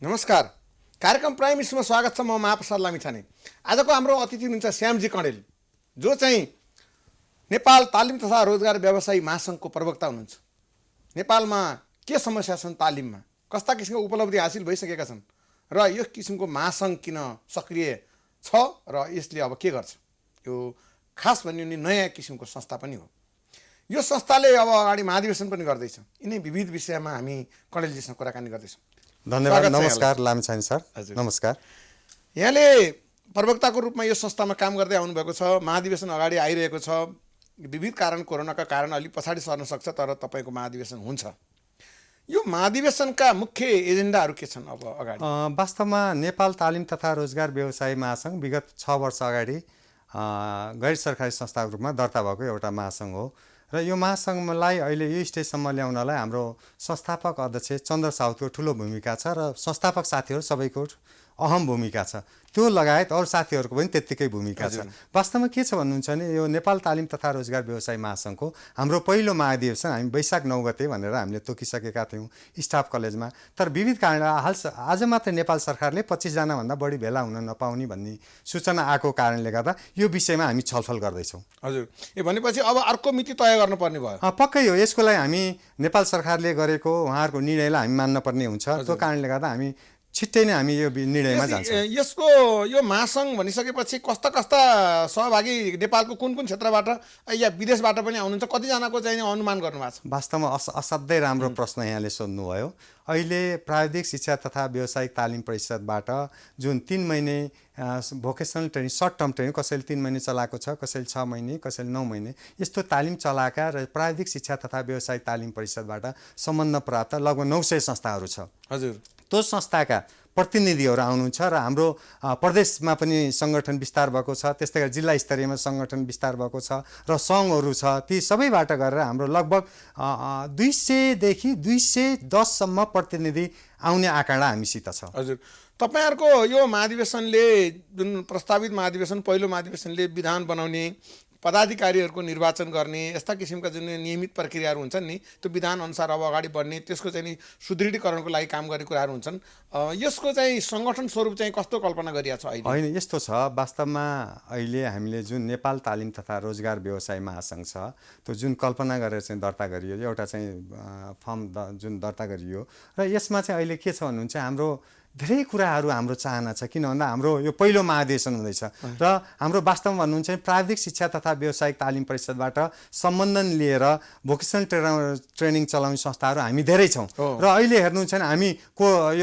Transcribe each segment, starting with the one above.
नमस्कार। कार्यक्रम प्राइम मिनिस्टरमा स्वागत छ। म महाप्रसाद लामिछाने। आजको हाम्रो अतिथि हुनुहुन्छ श्यामजी कणेल, जो चाहिँ नेपाल तालिम तथा रोजगार व्यवसायी महासङ्घको प्रवक्ता हुनुहुन्छ। नेपालमा के समस्या छन्, तालिममा कस्ता किसिमको उपलब्धि हासिल भइसकेका छन् र यो किसिमको महासङ्घ किन सक्रिय छ र यसले अब के गर्छ, यो खास भन्यो भने नयाँ किसिमको संस्था पनि हो। यो संस्थाले अब अगाडि महाधिवेशन पनि गर्दैछ। यिनै विविध विषयमा हामी कणेलजीसँग कुराकानी गर्दैछौँ। धन्यवाद। नमस्कार लामिछाने सर। हजुर नमस्कार। यहाँले प्रवक्ताको रूपमा यो संस्थामा काम गर्दै आउनुभएको छ। महाधिवेशन अगाडि आइरहेको छ। विविध कारण, कोरोनाका कारण अलिक पछाडि सर्न सक्छ, तर तपाईँको महाधिवेशन हुन्छ। यो महाधिवेशनका मुख्य एजेन्डाहरू के छन् अब अगाडि? वास्तवमा नेपाल तालिम तथा रोजगार व्यवसायी महासङ्घ विगत 6 वर्ष अगाडि गैर सरकारी संस्थाको रूपमा दर्ता भएको एउटा महासङ्घ हो र यो महासङ्घलाई अहिले यो स्टेजसम्म ल्याउनलाई हाम्रो संस्थापक अध्यक्ष चन्द्र साउदको ठुलो भूमिका छ र संस्थापक साथीहरू सबैको अहम भूमिका छ। त्यो लगायत अरू साथीहरूको पनि त्यत्तिकै भूमिका छ। वास्तवमा के छ भन्नुहुन्छ भने यो नेपाल तालिम तथा रोजगार व्यवसायी महासङ्घको हाम्रो पहिलो महाधिवेशन हामी वैशाख 9 गते भनेर हामीले तोकिसकेका थियौँ स्टाफ कलेजमा। तर विविध कारणले आज मात्र नेपाल सरकारले 25 जनाभन्दा बढी भेला हुन नपाउने भन्ने सूचना आएको कारणले गर्दा यो विषयमा हामी छलफल गर्दैछौँ। हजुर, यो भनेपछि अब अर्को मिति तय गर्नुपर्ने भयो। पक्कै हो। यसको लागि हामी नेपाल सरकारले गरेको उहाँहरूको निर्णयलाई हामी मान्नुपर्ने हुन्छ। त्यो कारणले गर्दा हामी छिट्टै नै हामी यो निर्णयमा जान्छौँ। यसको यो महासङ्घ भनिसकेपछि कस्ता कस्ता सहभागी नेपालको कुन कुन क्षेत्रबाट या विदेशबाट पनि आउनुहुन्छ, कतिजनाको चाहिँ अनुमान गर्नुभएको छ? वास्तवमा असाध्यै राम्रो प्रश्न यहाँले सोध्नुभयो। अहिले प्राविधिक शिक्षा तथा व्यावसायिक तालिम परिषदबाट जुन 3 महिने vocational training, short term training, कसैले 3 महिने चलाएको छ, कसैले 6 महिने, कसैले 9 महिने, यस्तो तालिम चलाएका र प्राविधिक शिक्षा तथा व्यावसायिक तालिम परिषदबाट सम्बन्ध प्राप्त लगभग 900 संस्थाहरू छ। हजुर, त्यो संस्थाका प्रतिनिधिहरू आउनुहुन्छ र हाम्रो प्रदेशमा पनि सङ्गठन विस्तार भएको छ। त्यस्तै गरी जिल्ला स्तरीयमा सङ्गठन विस्तार भएको छ र सङ्घहरू छ। ती सबैबाट गरेर हाम्रो लगभग 200 देखि 210सम्म प्रतिनिधि आउने आँकडा हामीसित छ। हजुर, तपाईँहरूको यो महाधिवेशनले, जुन प्रस्तावित महाधिवेशन, पहिलो महाधिवेशनले विधान बनाउने, पदाधिकारीहरूको निर्वाचन गर्ने, यस्ता किसिमका जुन नियमित प्रक्रियाहरू हुन्छन् नि, त्यो विधान अनुसार अब अगाडि बढ्ने, त्यसको चाहिँ नि सुदृढीकरणको लागि काम गर्ने कुराहरू हुन्छन्। यसको चाहिँ सङ्गठन स्वरूप चाहिँ कस्तो कल्पना गरिएको छ अहिले? होइन, यस्तो छ। वास्तवमा अहिले हामीले जुन नेपाल तालिम तथा रोजगार व्यवसाय महासङ्घ छ, त्यो जुन कल्पना गरेर चाहिँ दर्ता गरियो, एउटा चाहिँ फर्म जुन दर्ता गरियो र यसमा चाहिँ अहिले के छ भन्नुहुन्छ, हाम्रो धेरै कुराहरू हाम्रो चाहना छ। किन भन्दा हाम्रो यो पहिलो महाधिवेशन हुँदैछ र हाम्रो वास्तवमा भन्नुहुन्छ प्राविधिक शिक्षा तथा व्यावसायिक तालिम परिषदबाट सम्बन्धन लिएर भोकेसनल ट्रेनिङ चलाउने संस्थाहरू हामी धेरै छौँ र अहिले हेर्नुहुन्छ भने हामी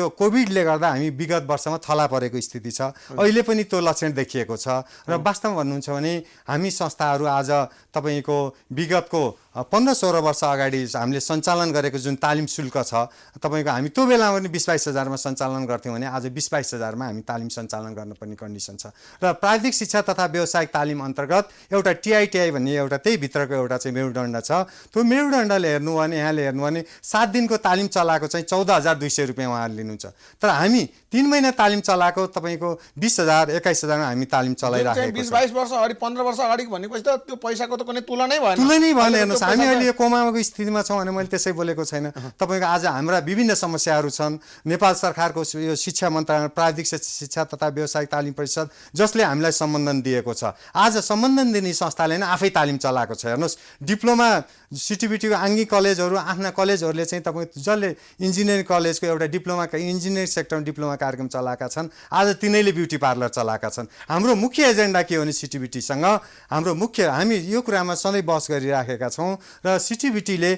यो कोभिडले गर्दा हामी विगत वर्षमा थला परेको स्थिति छ। अहिले पनि त्यो लक्षण देखिएको छ र वास्तवमा भन्नुहुन्छ भने हामी संस्थाहरू आज तपाईँको विगतको 15-16 वर्ष अगाडि हामीले सञ्चालन गरेको जुन तालिम शुल्क छ, तपाईँको हामी त्यो बेलामा पनि 20-22 हजारमा सञ्चालन गर्थ्यौँ भने आज 20-22 हजारमा हामी तालिम सञ्चालन गर्नुपर्ने कन्डिसन छ। र प्राविधिक शिक्षा तथा व्यावसायिक तालिम अन्तर्गत एउटा TITI भन्ने एउटा त्यही भित्रको एउटा चाहिँ मेरुदण्ड छ। त्यो मेरुदण्डले हेर्नु भने, यहाँले हेर्नु भने 7 दिनको तालिम चलाएको चाहिँ 14,200 रुपियाँ उहाँहरूले लिनुहुन्छ। तर हामी 3 महिना तालिम चलाएको तपाईँको 20,000, 21,000मा हामी तालिम चलाइराखेको छ। 20-22 वर्ष अगाडि, 15 वर्ष अगाडि भनेपछि त त्यो पैसाको त कुनै तुलनै भएन। तुलनै भएन। हेर्नुहोस्, हामी अहिले यो कोमाको स्थितिमा छौँ भने मैले त्यसै बोलेको छैन। तपाईँको आज हाम्रा विभिन्न समस्याहरू छन्। नेपाल सरकारको यो शिक्षा मन्त्रालय, प्राविधिक शिक्षा तथा व्यावसायिक तालिम परिषद, जसले हामीलाई सम्बन्धन दिएको छ, आज सम्बन्धन दिने संस्थाले नै आफै तालिम चलाएको छ। हेर्नुहोस्, डिप्लोमा CTBTको आङ्गी कलेजहरू, आफ्ना कलेजहरूले चाहिँ तपाईँ जसले इन्जिनियरिङ कलेजको एउटा डिप्लोमा, इन्जिनियरिङ सेक्टरमा डिप्लोमा कार्यक्रम चलाएका छन्, आज तिनैले ब्युटी पार्लर चलाएका छन्। हाम्रो मुख्य एजेन्डा के हो भने CTBTसँग हाम्रो मुख्य, हामी यो कुरामा सधैँ बहस गरिराखेका छौँ र CTBTले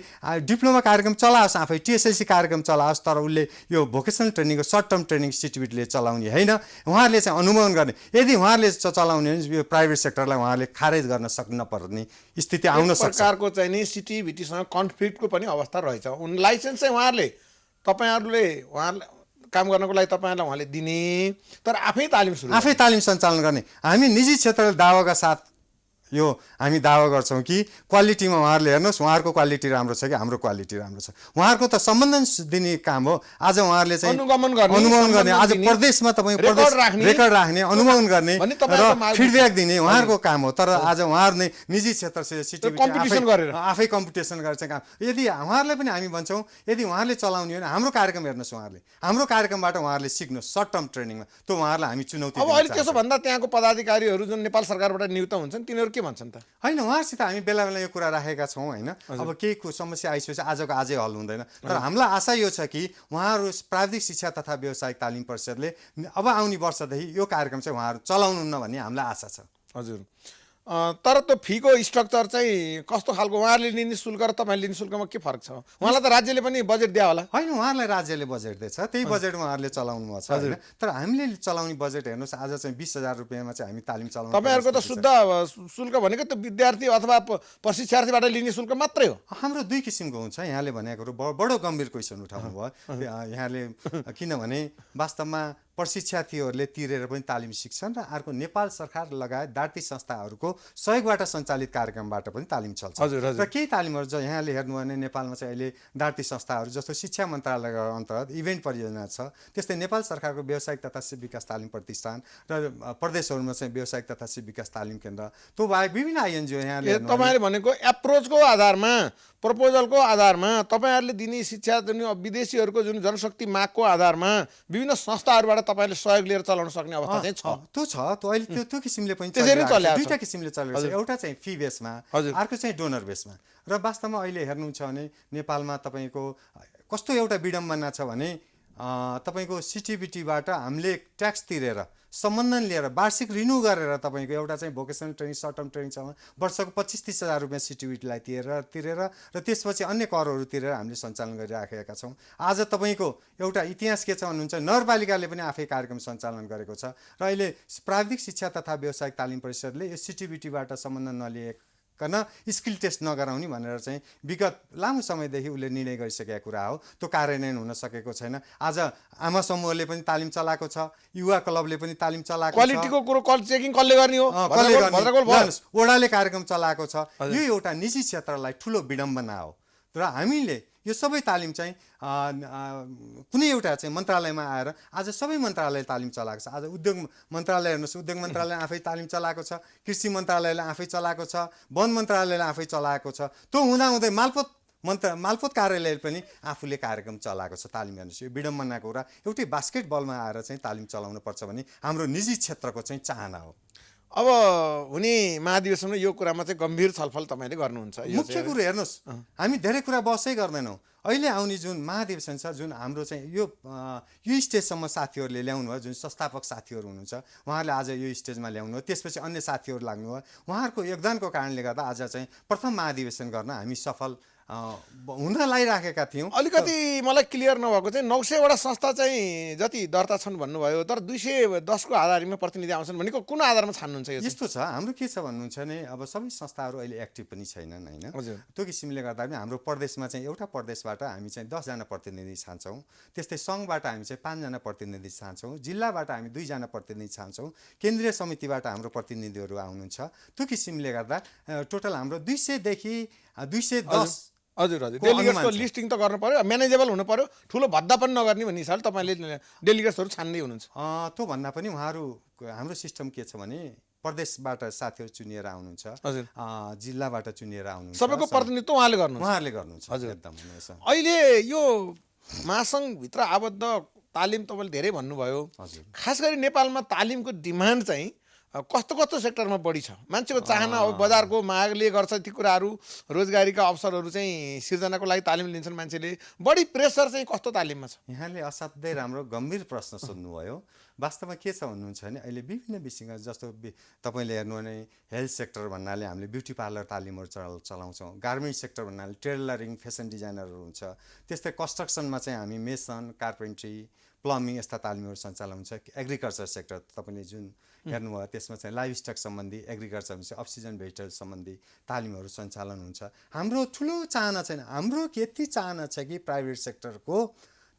डिप्लोमा कार्यक्रम चलाओस्, आफै TSLC कार्यक्रम चलाओस्, तर उसले यो भोकेसनल ट्रेनिङको सर्ट टर्म ट्रेनिङ CTBTले चलाउने होइन। उहाँहरूले चाहिँ अनुमोदन गर्ने। यदि उहाँहरूले चलाउने भने यो प्राइभेट सेक्टरलाई उहाँहरूले खारेज गर्न सक्नुपर्ने स्थिति आउन सक्छ। सरकारको चाहिँ नि CTBTसँग कन्फ्लिक्टको पनि अवस्था रहेछ। लाइसेन्स चाहिँ उहाँहरूले, तपाईँहरूले उहाँहरूलाई काम गर्नको लागि तपाईँहरूलाई उहाँले दिने, तर आफै तालिम सञ्चालन गर्ने। हामी निजी क्षेत्रले दावाका साथ यो हामी दावा गर्छौँ कि क्वालिटीमा उहाँहरूले हेर्नुहोस् उहाँहरूको क्वालिटी राम्रो छ कि हाम्रो क्वालिटी राम्रो छ। उहाँहरूको त सम्बन्धन दिने काम हो। आज उहाँहरूले चाहिँ अनुगमन गर्ने, आज सम्बन्धन दिने, प्रदेशमा तपाईँ रेकर्ड राख्ने, अनुगमन गर्ने र फिडब्याक दिने उहाँहरूको काम हो। तर आज उहाँहरू नै निजी क्षेत्रसित आफै कम्पिटिसन गरेर चाहिँ काम। यदि उहाँहरूलाई पनि हामी भन्छौँ यदि उहाँहरूले चलाउने हो भने हाम्रो कार्यक्रम हेर्नुहोस्, उहाँहरूले हाम्रो कार्यक्रमबाट उहाँहरूले सिक्नुहोस् सर्ट टर्म ट्रेनिङमा। त उहाँहरूलाई हामी चुनौती अब अहिले त्यसो भन्दा त्यहाँको पदाधिकारीहरू जुन नेपाल सरकारबाट नियुक्त हुन्छन् तिनीहरू के भन्छन् त? होइन, उहाँहरूसित हामी बेला बेला यो कुरा राखेका छौँ होइन। अब केही समस्या आइसकेपछि आजको आजै हल हुँदैन। तर हामीलाई आशा यो छ कि उहाँहरू प्राविधिक शिक्षा तथा व्यावसायिक तालिम परिषदले अब आउने वर्षदेखि यो कार्यक्रम चाहिँ उहाँहरू चलाउनुहुन्न भन्ने हामीलाई आशा छ। हजुर, तर त्यो फीको स्ट्रक्चर चाहिँ कस्तो खालको? उहाँहरूले लिने शुल्क र तपाईँले लिने शुल्कमा के फरक छ? उहाँलाई त राज्यले पनि बजेट दिया होला। होइन, उहाँहरूलाई राज्यले बजेट दिएछ, त्यही बजेटमा उहाँहरूले चलाउनु भएको छ होइन। तर हामीले चलाउने बजेट हेर्नुहोस्, आज चाहिँ 20,000 रुपियाँमा चाहिँ हामी तालिम चलाउनु। तपाईँहरूको त शुद्ध शुल्क भनेको त्यो विद्यार्थी अथवा प्रशिक्षार्थीबाट लिने शुल्क मात्रै हो। हाम्रो दुई किसिमको हुन्छ। यहाँले भनेको बडो गम्भीर क्वेसन उठाउनु भयो यहाँले, किनभने वास्तवमा प्रशिक्षार्थीहरूले तिरेर पनि तालिम सिक्छन् र अर्को नेपाल सरकार लगायत दार्ती संस्थाहरूको सहयोगबाट सञ्चालित कार्यक्रमबाट पनि तालिम चल्छ। र केही तालिमहरू जो यहाँले हेर्नु भने नेपालमा चाहिँ अहिले दार्ती संस्थाहरू जस्तो शिक्षा मन्त्रालयको अन्तर्गत इभेन्ट परियोजना छ, त्यस्तै नेपाल सरकारको व्यावसायिक तथा सिप विकास तालिम प्रतिष्ठान र प्रदेशहरूमा चाहिँ व्यावसायिक तथा सिप विकास तालिम केन्द्र, त्यो बाहेक विभिन्न आइएनजिओ यहाँले तपाईँले भनेको एप्रोचको आधारमा, प्रपोजलको आधारमा, तपाईँहरूले दिने शिक्षा विदेशीहरूको जुन जनशक्ति मागको आधारमा विभिन्न संस्थाहरूबाट तपाईँले सहयोग लिएर चलाउन सक्ने अवस्था चाहिँ छ। त्यो छ, त्यो अहिले त्यो किसिमले पनि दुईवटा किसिमले चलेको छ। एउटा चाहिँ फी बेसमा, अर्को चाहिँ डोनर बेसमा। र वास्तवमा अहिले हेर्नुहुन्छ भने नेपालमा तपाईँको कस्तो एउटा विडम्बना छ भने तपाईँको सिटिबिटीबाट हामीले ट्याक्स तिरेर सम्बन्धन लिएर वार्षिक रिन्यू गरेर तपाईँको एउटा चाहिँ vocational training short term training छ वर्षको 25-30 हजार रुपियाँ सिटिबिटीलाई तिरेर र त्यसपछि अन्य करहरू तिरेर हामीले सञ्चालन गरिराखेका छौँ। आज तपाईँको एउटा इतिहास के छ भन्नुहुन्छ, नगरपालिकाले पनि आफै कार्यक्रम सञ्चालन गरेको छ र अहिले प्राविधिक शिक्षा तथा व्यावसायिक तालिम परिषदले यो सिटिबिटीबाट सम्बन्धन नलिएको स्किल टेस्ट नगराउने भनेर चाहिँ विगत लामो समयदेखि उसले निर्णय गरिसकेका कुरा हो। त्यो कार्यान्वयन हुन सकेको छैन। आज आमा समूहले पनि तालिम चलाएको छ, युवा क्लबले पनि तालिम चलाएको छ। क्वालिटीको कुरो चेकिङ कसले गर्ने हो? ओडाले कार्यक्रम चलाएको छ। यो एउटा निजी क्षेत्रलाई ठुलो विडम्बना हो। र हामीले यो सबै तालिम चाहिँ कुनै एउटा चाहिँ मन्त्रालयमा आएर आज सबै मन्त्रालयले तालिम चलाएको छ। आज उद्योग मन्त्रालय हेर्नुहोस्, उद्योग मन्त्रालयले आफै तालिम चलाएको छ, कृषि मन्त्रालयले आफै चलाएको छ, वन मन्त्रालयले आफै चलाएको छ। त्यो हुँदाहुँदै मालपोत कार्यालयले पनि आफूले कार्यक्रम चलाएको छ। तालिम हेर्नुहोस्, यो विडम्बनाको कुरा। एउटै बास्केट बलमा आएर चाहिँ तालिम चलाउनु पर्छ भने हाम्रो निजी क्षेत्रको चाहिँ चाहना हो। अब हुने महाधिवेशनमा यो कुरामा चाहिँ गम्भीर छलफल तपाईँले गर्नुहुन्छ। मुख्य कुरो हेर्नुहोस्, हामी धेरै कुरा बसै गर्दैनौँ। अहिले आउने जुन महाधिवेशन छ, जुन हाम्रो चाहिँ यो स्टेजसम्म साथीहरूले ल्याउनु भयो, जुन संस्थापक साथीहरू हुनुहुन्छ उहाँहरूले आज यो स्टेजमा ल्याउनु हो, त्यसपछि अन्य साथीहरू लाग्नु भयो। उहाँहरूको योगदानको कारणले गर्दा आज चाहिँ प्रथम महाधिवेशन गर्न हामी सफल हुन लागिराखेका थियौँ। अलिकति मलाई क्लियर नभएको चाहिँ 900वटा संस्था चाहिँ जति दर्ता छन् भन्नुभयो, तर 210को आधारमा प्रतिनिधि आउँछन् भनेको कुन आधारमा छान्नुहुन्छ? यस्तो छ, हाम्रो के छ भन्नुहुन्छ भने अब सबै संस्थाहरू अहिले एक्टिभ पनि छैनन् होइन। त्यो किसिमले गर्दा पनि हाम्रो प्रदेशमा चाहिँ एउटा प्रदेशबाट हामी चाहिँ 10जना प्रतिनिधि छान्छौँ, त्यस्तै सङ्घबाट हामी चाहिँ 5जना प्रतिनिधि छान्छौँ, जिल्लाबाट हामी 2जना प्रतिनिधि छान्छौँ, केन्द्रीय समितिबाट हाम्रो प्रतिनिधिहरू आउनुहुन्छ। त्यो किसिमले गर्दा टोटल हाम्रो 200देखि 210। हजुर, डेलिगेट्सको लिस्टिङ त गर्नु पर्यो, म्यानेजेबल हुनु पर्यो, ठुलो भद्दा पनि नगर्ने भन्ने हिसाबले तपाईँले डेलिगेट्सहरू छान्दै हुनुहुन्छ। त्यो भन्दा पनि हाम्रो सिस्टम के छ भने प्रदेशबाट साथीहरू चुनिएर आउनुहुन्छ, जिल्लाबाट चुनिएर आउनुहुन्छ, सबैको प्रतिनिधित्व उहाँले गर्नुहुन्छ। हजुर, एकदम। अहिले यो महासङ्घभित्र आबद्ध तालिम तपाईँले धेरै भन्नुभयो, खास गरी नेपालमा तालिमको डिमान्ड चाहिँ कस्तो सेक्टरमा बढी छ? मान्छेको चाहना हो, बजारको मागले गर्छ ती कुराहरू, रोजगारीका अवसरहरू चाहिँ सिर्जनाको लागि तालिम लिन्छन् मान्छेले, बढी प्रेसर चाहिँ कस्तो तालिममा छ? यहाँले असाध्यै राम्रो गम्भीर प्रश्न सोध्नुभयो। वास्तवमा के छ भन्नुहुन्छ भने अहिले विभिन्न विषयमा जस्तो तपाईँले हेर्नु भने हेल्थ सेक्टर भन्नाले हामीले ब्युटी पार्लर तालिमहरू चलाउँछौँ, गार्मेन्ट सेक्टर भन्नाले टेलरिङ फेसन डिजाइनरहरू हुन्छ, त्यस्तै कन्स्ट्रक्सनमा चाहिँ हामी मेसन, कार्पेन्ट्री, प्लम्बिङ यस्ता तालिमहरू सञ्चालन हुन्छ। एग्रिकल्चर सेक्टर तपाईँले जुन हेर्नुभयो त्यसमा चाहिँ लाइफ स्टक सम्बन्धी, एग्रिकल्चर हुन्छ, अक्सिजन भेजिटल सम्बन्धी तालिमहरू सञ्चालन हुन्छ। हाम्रो ठुलो चाहना छैन, हाम्रो यति चाहना छ कि प्राइभेट सेक्टरको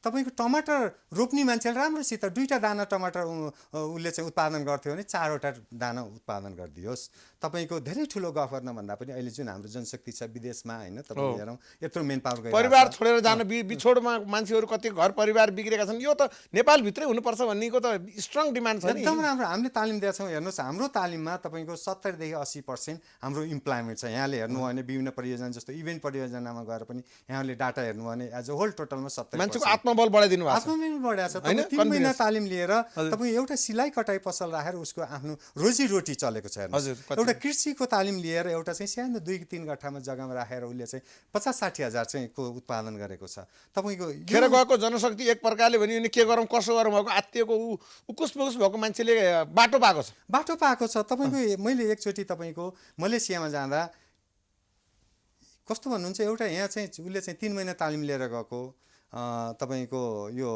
तपाईँको टमाटर रोप्ने मान्छेले राम्रोसित 2टा दाना टमाटर उसले चाहिँ उत्पादन गर्थ्यो भने 4वटा दाना उत्पादन गरिदियोस्। तपाईँको धेरै ठुलो गफ गर्न भन्दा पनि अहिले जुन हाम्रो जनशक्ति छ विदेशमा होइन, तपाईँ हेरौँ यत्रो मेन पावर परिवार छोडेर जान बिछोडमा मान्छेहरू कति घर परिवार बिग्रेका छन्। यो त नेपालभित्रै हुनुपर्छ भन्नेको त स्ट्रङ डिमान्ड छ नि। एकदम राम्रो हामीले तालिम दिएका छौँ। हेर्नुहोस् हाम्रो तालिममा तपाईँको 70 देखि 80% हाम्रो इम्प्लोइमेन्ट छ। यहाँले हेर्नु भने विभिन्न परियोजना जस्तो इभेन्ट परियोजनामा गएर पनि यहाँले डाटा हेर्नु भने एज अ होल टोटलमा 70% मान्छेको आत्मबल बढाइदिनु भएको छ। आत्मबल बढाएको छ। तपाईँ 3 महिना तालिम लिएर तपाईँ एउटा सिलाइ कटाइ पसल राखेर उसको आफ्नो रोजीरोटी चलेको छ। हेर्नुहोस् एउटा कृषिको तालिम लिएर एउटा चाहिँ सानो 2-3 गट्ठामा जग्गामा राखेर उसले चाहिँ 50-60 हजार चाहिँ को उत्पादन गरेको छ। तपाईँको खेर गएको जनशक्ति एक प्रकारले भने नि के गरौँ कसो गरौँ भएको आत्तिएको उकुस मुकुस भएको मान्छेले बाटो पाएको छ। बाटो पाएको छ। तपाईँको मैले एकचोटि तपाईँको मलेसियामा जाँदा कस्तो भन्नुहुन्छ, एउटा यहाँ चाहिँ उसले चाहिँ 3 महिना तालिम लिएर गएको तपाईँको यो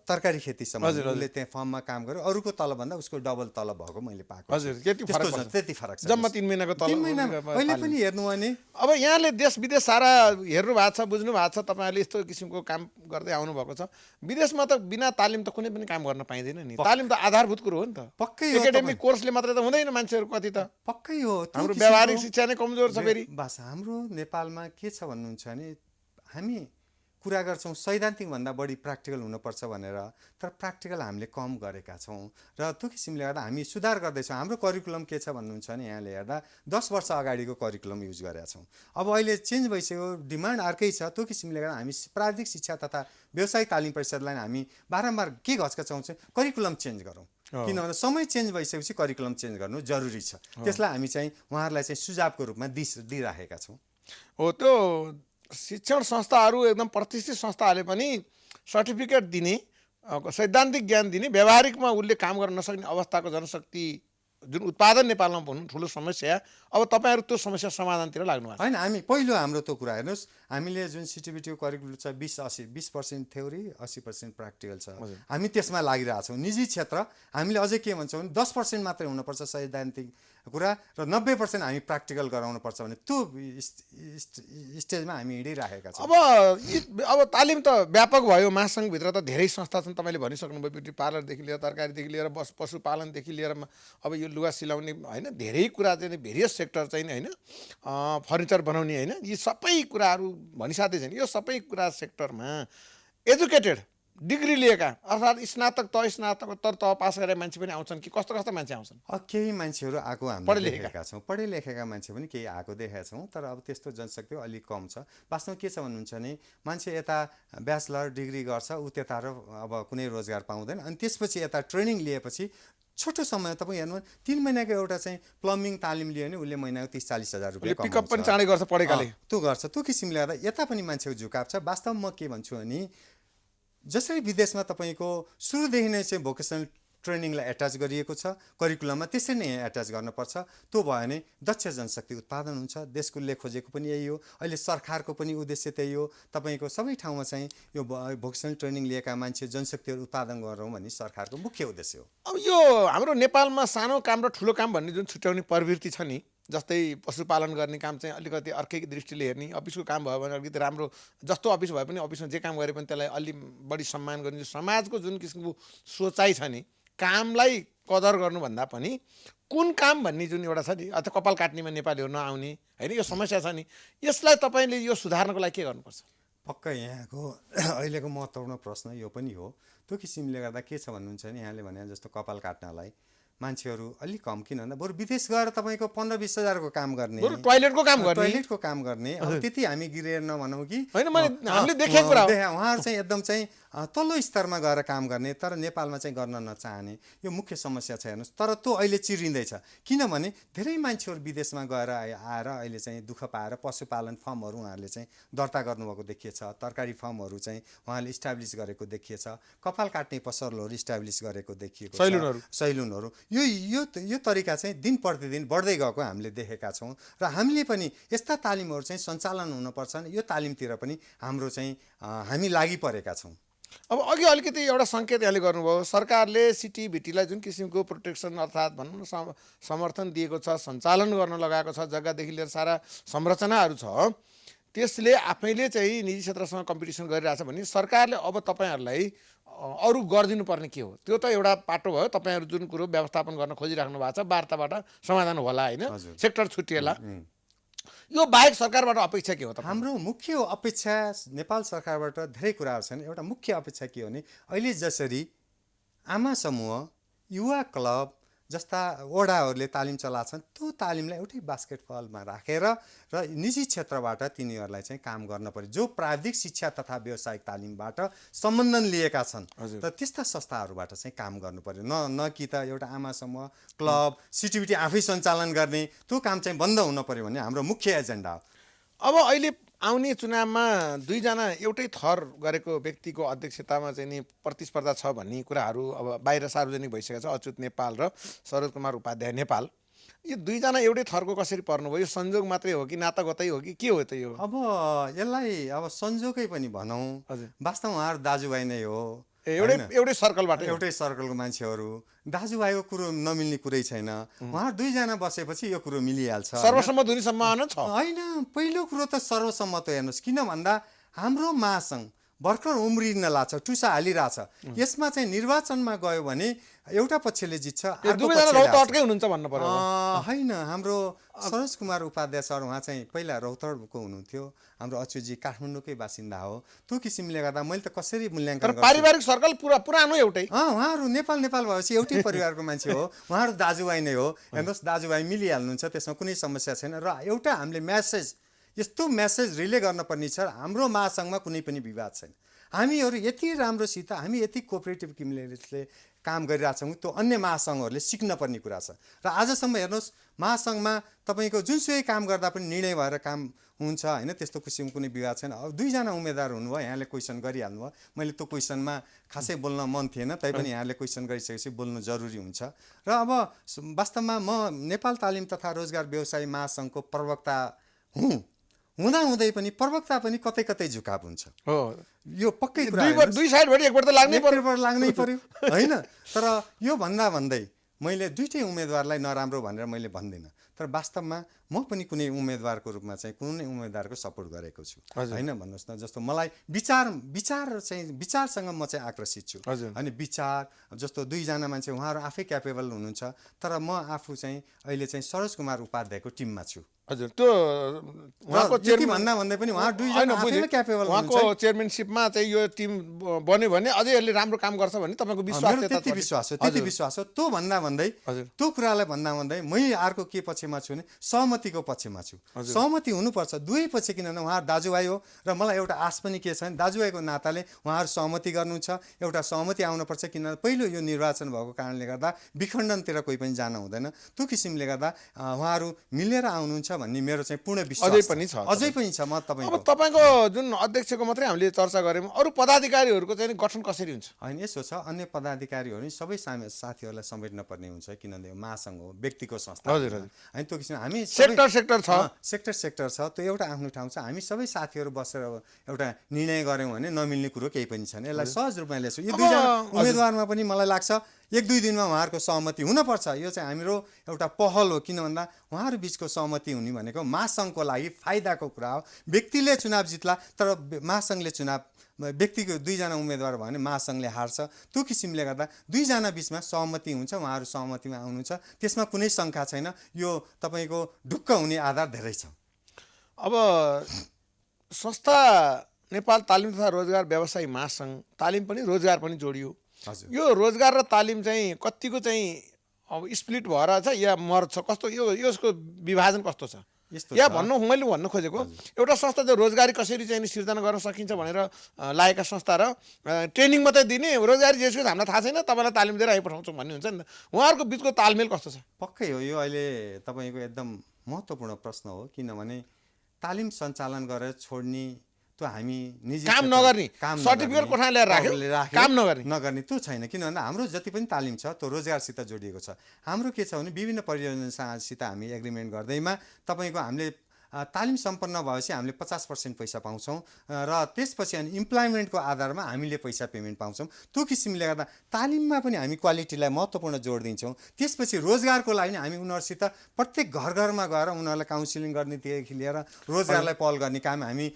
तरकारी खेती सम्बन्धी उसले त्यहाँ फर्ममा काम गर्यो, अरूको तलबभन्दा उसको डबल तलब भएको मैले पाएको। हजुर त्यति फरक छ। जम्मा 3 महिनाको तलब। 3 महिना अहिले पनि हेर्नु भने अब यहाँले देश विदेश सारा हेर्नु भएको छ, बुझ्नु भएको छ, तपाईँहरूले यस्तो किसिमको काम गर्दै आउनु भएको छ। विदेशमा त बिना तालिम त कुनै पनि काम गर्न पाइँदैन नि। तालिम त आधारभूत कुरो हो नि त। पक्कै हो। एकाडेमिक कोर्सले मात्रै त हुँदैन मान्छेहरू कति त। पक्कै हो। हाम्रो व्यावहारिक शिक्षा नै कमजोर छ फेरि। बस हाम्रो नेपालमा के छ भन्नुहुन्छ भने हामी कुरा गर्छौँ सैद्धान्तिक भन्दा बढी प्र्याक्टिकल हुनुपर्छ भनेर, तर प्र्याक्टिकल हामीले कम गरेका छौँ र त्यो किसिमले गर्दा हामी सुधार गर्दैछौँ। हाम्रो करिकुलम के छ भन्नुहुन्छ भने यहाँले हेर्दा 10 वर्ष अगाडिको करिकुलम युज गरेका छौँ। अब अहिले चेन्ज भइसक्यो, डिमान्ड अर्कै छ। त्यो किसिमले गर्दा हामी प्राविधिक शिक्षा तथा व्यवसायिक तालिम परिषदलाई हामी बारम्बार के घचकाउँछौँ चाहिँ करिकुलम चेन्ज गरौँ। किनभने समय चेन्ज भइसकेपछि करिकुलम चेन्ज गर्नु जरुरी छ। त्यसलाई हामी चाहिँ उहाँहरूलाई चाहिँ सुझावको रूपमा दिइराखेका छौँ। हो, त्यो शिक्षण संस्थाहरू एकदम प्रतिष्ठित संस्थाहरूले पनि सर्टिफिकेट दिने, सैद्धान्तिक ज्ञान दिने, व्यावहारिकमा उसले काम गर्न नसक्ने अवस्थाको जनशक्ति जुन उत्पादन नेपालमा भन्नु ठुलो समस्या। अब तपाईँहरू त्यो समस्या समाधानतिर लाग्नु भएको होइन। हामी पहिलो हाम्रो त्यो कुरा हेर्नुहोस्, हामीले जुन सिटिबिटी करिकुलम छ 20% थ्योरी 80% प्र्याक्टिकल छ। हामी त्यसमा लागिरहेछौँ। निजी क्षेत्र हामीले अझै के भन्छौँ भने 10% मात्रै हुनुपर्छ सैद्धान्तिक कुरा र 90% हामी प्र्याक्टिकल गराउनुपर्छ भने त्यो स्टेजमा हामी हिँडिरहेका छौँ। अब तालिम त व्यापक भयो। महासङ्घभित्र त धेरै संस्था छन्। तपाईँले भनिसक्नुभयो, ब्युटी पार्लरदेखि लिएर तरकारीदेखि लिएर पशुपालनदेखि लिएर अब यो लुगा सिलाउने होइन, धेरै कुरा चाहिँ भेरियस सेक्टर चाहिँ होइन, फर्निचर बनाउने होइन, यी सबै कुराहरू भनिसाथै छैन। यो सबै कुरा सेक्टरमा एजुकेटेड डिग्री लिएका अर्थात् स्नातक स्नातकोत्तर तह पास गरेर मान्छे पनि आउँछन् कि कस्तो कस्तो मान्छे आउँछन्? केही मान्छेहरू आएको हामीले देखेका छौँ। पढे लेखेका मान्छे पनि केही आएको देखेका छौँ, तर अब त्यस्तो जनशक्ति अलिक कम छ। वास्तवमा के छ भन्नुहुन्छ भने मान्छे यता ब्याचलर डिग्री गर्छ, ऊ त्यता अब कुनै रोजगार पाउँदैन, अनि त्यसपछि यता ट्रेनिङ लिएपछि छोटो समय तपाईँ हेर्नु 3 महिनाको एउटा चाहिँ प्लम्बिङ तालिम लियो भने उसले महिनाको 30-40 हजार रुपियाँ पिकअप पनि चाँडै गर्छ पढेकाले। त्यो गर्छ। त्यो किसिमले गर्दा यता पनि मान्छेको झुकाव छ। वास्तवमा म के भन्छु भने जसरी विदेशमा तपाईँको सुरुदेखि नै चाहिँ भोकेसनल ट्रेनिङलाई एट्याच गरिएको छ करिकुलममा, त्यसरी नै एट्याच गर्नुपर्छ। त्यो भयो भने दक्ष जनशक्ति उत्पादन हुन्छ। देशले खोजेको पनि यही हो, अहिले सरकारको पनि उद्देश्य त्यही हो। तपाईँको सबै ठाउँमा चाहिँ यो भोकेसनल ट्रेनिङ लिएका मान्छे जनशक्तिहरू उत्पादन गरौँ भन्ने सरकारको मुख्य उद्देश्य हो। अब यो हाम्रो नेपालमा सानो काम र ठुलो काम भन्ने जुन छुट्याउने प्रवृत्ति छ नि, जस्तै पशुपालन गर्ने काम चाहिँ अलिकति अर्कै दृष्टिले हेर्ने, अफिसको काम भयो भने अलिकति राम्रो, जस्तो अफिस भए पनि अफिसमा जे काम गरे पनि त्यसलाई अलि बढी सम्मान गर्ने, समाजको जुन किसिमको सोचाइ छ नि, कामलाई कदर गर्नुभन्दा पनि कुन काम भन्ने जुन एउटा छ नि, अथवा कपाल काट्नेमा नेपालीहरू नआउने होइन, यो समस्या छ नि, यसलाई तपाईँले यो सुधार्नको लागि के गर्नुपर्छ? पक्कै यहाँको अहिलेको महत्त्वपूर्ण प्रश्न यो पनि हो। त्यो किसिमले गर्दा के छ भन्नुहुन्छ भने यहाँले भने जस्तो कपाल काट्नलाई मान्छेहरू अलिक कम, किन भन्दा बरु विदेश गएर तपाईँको 15-20 हजारको काम गर्ने, टोइलेटको काम गर्ने अब त्यति हामी गिरेर नभनौँ कि होइन, हामीले देखेको कुरा हो। उहाँहरू चाहिँ एकदम चाहिँ तल्लो स्तरमा गएर काम गर्ने, तर नेपालमा चाहिँ गर्न नचाहने, यो मुख्य समस्या छ। हेर्नुहोस्, तर त्यो अहिले चिरिँदैछ। किनभने धेरै मान्छेहरू विदेशमा गएर आएर अहिले चाहिँ दुःख पाएर पशुपालन फर्महरू उहाँहरूले चाहिँ दर्ता गर्नुभएको देखिएछ, तरकारी फर्महरू चाहिँ उहाँले इस्टाब्लिस गरेको देखिएछ, कपाल काट्ने पसलहरू इस्टाब्लिस गरेको देखिएको छ, सैलुनहरू। यो तरिका चाहिँ दिन प्रतिदिन बढ्दै गएको हामीले देखेका छौँ र हामीले पनि यस्ता तालिमहरू चाहिँ सञ्चालन हुनुपर्छ। यो तालिमतिर पनि हाम्रो चाहिँ हामी लागि परेका छौँ। अब अघि अलिकति एउटा सङ्केत यहाँले गर्नुभयो, सरकारले सिटिभिटीलाई जुन किसिमको प्रोटेक्सन अर्थात् भनौँ न समर्थन दिएको छ, सञ्चालन गर्न लगाएको छ, जग्गादेखि लिएर सारा संरचनाहरू छ, त्यसले आफैले चाहिँ निजी क्षेत्रसँग कम्पिटिसन गरिरहेछ भने सरकारले अब तपाईँहरूलाई अरू गरिदिनु पर्ने के हो? त्यो त एउटा पाटो भयो, तपाईँहरू जुन कुरो व्यवस्थापन गर्न खोजिराख्नु भएको छ वार्ताबाट समाधान होला होइन, सेक्टर छुट्टिएला। यो बाहेक सरकारबाट अपेक्षा के हो? हाम्रो मुख्य अपेक्षा नेपाल सरकारबाट धेरै कुराहरू छन्। एउटा मुख्य अपेक्षा के हो भने अहिले जसरी आमा समूह, युवा क्लब जस्ता वडाहरूले तालिम चलाछन् त्यो तालिमलाई एउटै बास्केट फलमा राखेर र निजी क्षेत्रबाट तिनीहरूलाई चाहिँ काम गर्न पर्यो, जो प्राविधिक शिक्षा तथा व्यावसायिक तालिमबाट सम्बन्धन लिएका छन्। र त्यस्ता संस्थाहरूबाट चाहिँ काम गर्नु पर्यो, न कि त एउटा आमा समूह, क्लब, सिटिभिटी आफै सञ्चालन गर्ने त्यो काम चाहिँ बन्द हुन पर्यो भन्ने हाम्रो मुख्य एजेन्डा हो। अब अहिले आउने चुनावमा दुईजना एउटै थर गरेको व्यक्तिको अध्यक्षतामा चाहिँ नि प्रतिस्पर्धा छ भन्ने कुराहरू अब बाहिर सार्वजनिक भइसकेको छ। अच्युत नेपाल र सरोज कुमार उपाध्याय नेपाल, यो दुईजना एउटै थरको कसरी पर्नुभयो? यो संयोग मात्रै हो कि नातागतै हो कि के हो त यो? अब यसलाई अब संयोगै पनि भनौँ, वास्तवमा उहाँहरू दाजुभाइ नै हो, एउटै सर्कलबाट, एउटै सर्कलको मान्छेहरू। दाजुभाइको कुरो नमिल्ने कुरै छैन। उहाँहरू दुईजना बसेपछि यो कुरो मिलिहाल्छ। सर्वसम्मत हुने सम्भावना छ? होइन, पहिलो कुरो त सर्वसम्मत हेर्नुहोस्, किन भन्दा हाम्रो महासङ्घ भर्खर उम्रिन लाग्छ, टुसा हालिरहेछ। यसमा चाहिँ निर्वाचनमा गयो भने एउटा पक्षले जित्छ, दुवैजना रौतहटकै हुनुहुन्छ भन्नु पर्यो। होइन, हाम्रो सरोज कुमार उपाध्याय सर उहाँ चाहिँ पहिला रौतहटको हुनुहुन्थ्यो, हाम्रो अच्युतजी काठमाडौँकै बासिन्दा हो। त्यो किसिमले गर्दा मैले त कसरी मूल्याङ्कन गर्छु? पारिवारिक सर्कल पुरानो एउटै। उहाँहरू नेपाल भएपछि एउटै परिवारको मान्छे हो, उहाँहरू दाजुभाइ नै हो। हेर्नुहोस्, दाजुभाइ मिलिहाल्नुहुन्छ, त्यसमा कुनै समस्या छैन। र एउटा हामीले यस्तो मेसेज रिले गर्न पर्ने छ, हाम्रो महासङ्घमा कुनै पनि विवाद छैन। हामीहरू यति राम्रोसित, हामी यति कोअपरेटिभ किसिमले काम गरिरहेछौँ, त्यो अन्य महासङ्घहरूले सिक्न पर्ने कुरा छ। र आजसम्म हेर्नुहोस्, महासङ्घमा तपाईँको जुनसुकै काम गर्दा पनि निर्णय भएर काम हुन्छ होइन, त्यस्तो किसिमको कुनै विवाद छैन। अब दुईजना उम्मेदवार हुनुभयो, यहाँले क्वेसन गरिहाल्नु भयो। मैले त्यो क्वेसनमा खासै बोल्न मन थिएन, तैपनि यहाँले क्वेसन गरिसकेपछि बोल्नु जरुरी हुन्छ। र अब वास्तवमा म नेपाल तालिम तथा रोजगार व्यवसाय महासङ्घको प्रवक्ता हुँदै पनि प्रवक्ता पनि कतै कतै झुकाव हुन्छ हो। यो पक्कै कुरा, दुई साइडबाट एकबाट त लाग्नै पर्यो होइन। तर यो भन्दै मैले दुईटै उम्मेदवारलाई नराम्रो भनेर मैले भन्दिनँ, तर वास्तवमा म पनि कुनै उम्मेदवारको रूपमा चाहिँ कुनै उम्मेदवारको सपोर्ट गरेको छु होइन। भन्नुहोस् न, जस्तो मलाई विचारसँग म चाहिँ आकर्षित छु। अनि विचार जस्तो दुईजना मान्छे उहाँहरू आफै क्यापेबल हुनुहुन्छ, तर म आफू चाहिँ अहिले चाहिँ सरोज कुमार उपाध्यायको टिममा छु। हजुर, त्यो उहाँको भन्दै पनि उहाँ दुईजना आफैमा क्यापेबल उहाँको चेयरम्यानसिपमा चाहिँ यो टिम बन्यो भने अझै यसले राम्रो काम गर्छ भन्ने तपाईँको विश्वास? त्यति विश्वास हो। त्यो त्यो कुरालाई भन्दा मैले अर्को के पक्षमा छु भने सहमतिको पक्षमा छु। सहमति हुनुपर्छ दुवै पक्ष, किनभने उहाँहरू दाजुभाइ हो र मलाई एउटा आश पनि के छ भने दाजुभाइको नाताले उहाँहरू सहमति गर्नुहुन्छ, एउटा सहमति आउनुपर्छ। किनभने पहिलो यो निर्वाचन भएको कारणले गर्दा विखण्डनतिर कोही पनि जान हुँदैन। त्यो किसिमले गर्दा उहाँहरू मिलेर आउनुहुन्छ भन्ने मेरो चाहिँ पूर्ण विश्वास अझै पनि छ। म तपाईँको जुन अध्यक्षको मात्रै हामीले चर्चा गऱ्यौँ, अरू पदाधिकारीहरूको चाहिँ गठन कसरी हुन्छ? होइन, यसो छ, अन्य पदाधिकारीहरू सबै साथीहरूलाई समेट्न पर्ने हुन्छ, किनभने यो महासङ्घ हो, व्यक्तिको संस्था होइन। त्यो किसिम हामी सेक्टर छ, त्यो एउटा आफ्नो ठाउँ छ। हामी सबै साथीहरू बसेर एउटा निर्णय गऱ्यौँ भने नमिल्ने कुरो केही पनि छैन। यसलाई सहज रूपमा लिएछु। यो दुईजना उम्मेदवारमा पनि मलाई लाग्छ 1-2 दिनमा उहाँहरूको सहमति हुनपर्छ। यो चाहिँ हाम्रो एउटा पहल हो, किन भन्दा उहाँहरू बिचको सहमति हुने भनेको महासङ्घको लागि फाइदाको कुरा हो। व्यक्तिले चुनाव जित्ला, तर महासङ्घले चुनाव, व्यक्तिको दुईजना उम्मेदवार भयो भने महासङ्घले हार्छ। त्यो किसिमले गर्दा दुईजना बिचमा सहमति हुन्छ, उहाँहरू सहमतिमा आउनुहुन्छ, त्यसमा कुनै शङ्का छैन। यो तपाईँको ढुक्क हुने आधार धेरै छ। अब संस्था नेपाल तालिम तथा रोजगार व्यवसायी महासङ्घ, तालिम पनि रोजगार पनि जोडियो। यो रोजगार र तालिम चाहिँ कतिको चाहिँ अब स्प्लिट भएर छ या मर्ज छ, कस्तो यसको विभाजन कस्तो छ? या मैले भन्न खोजेको एउटा संस्था चाहिँ रोजगारी कसरी चाहिँ सिर्जना गर्न सकिन्छ भनेर लागेका संस्था र ट्रेनिङ मात्रै दिने, रोजगारी जेसको हामीलाई थाहा छैन, तपाईँलाई तालिम दिएर आइपठाउँछौँ भन्ने हुन्छ नि, उहाँहरूको बिचको तालमेल कस्तो छ? पक्कै हो, यो अहिले तपाईँको एकदम महत्त्वपूर्ण प्रश्न हो। किनभने तालिम सञ्चालन गरेर छोड्ने, त्यो हामी निजी काम नगर्ने, सर्टिफिकेट कोठा ल्याएर राख्यो, काम नगर्ने त्यो छैन। किनभने हाम्रो जति पनि तालिम छ त्यो रोजगारसित जोडिएको छ। हाम्रो के छ भने विभिन्न परियोजनासित हामी एग्रिमेन्ट गर्दैमा तपाईँको हामीले तालिम सम्पन्न भएपछि हामीले 50% पैसा पाउँछौँ र त्यसपछि अनि इम्प्लोइमेन्टको आधारमा हामीले पैसा पेमेन्ट पाउँछौँ। त्यो किसिमले गर्दा तालिममा पनि हामी क्वालिटीलाई महत्त्वपूर्ण जोड दिन्छौँ। त्यसपछि रोजगारको लागि हामी उनीहरूसित प्रत्येक घर घरमा गएर उनीहरूलाई काउन्सिलिङ गर्नेदेखि लिएर रोजगारलाई पहल गर्ने काम हामी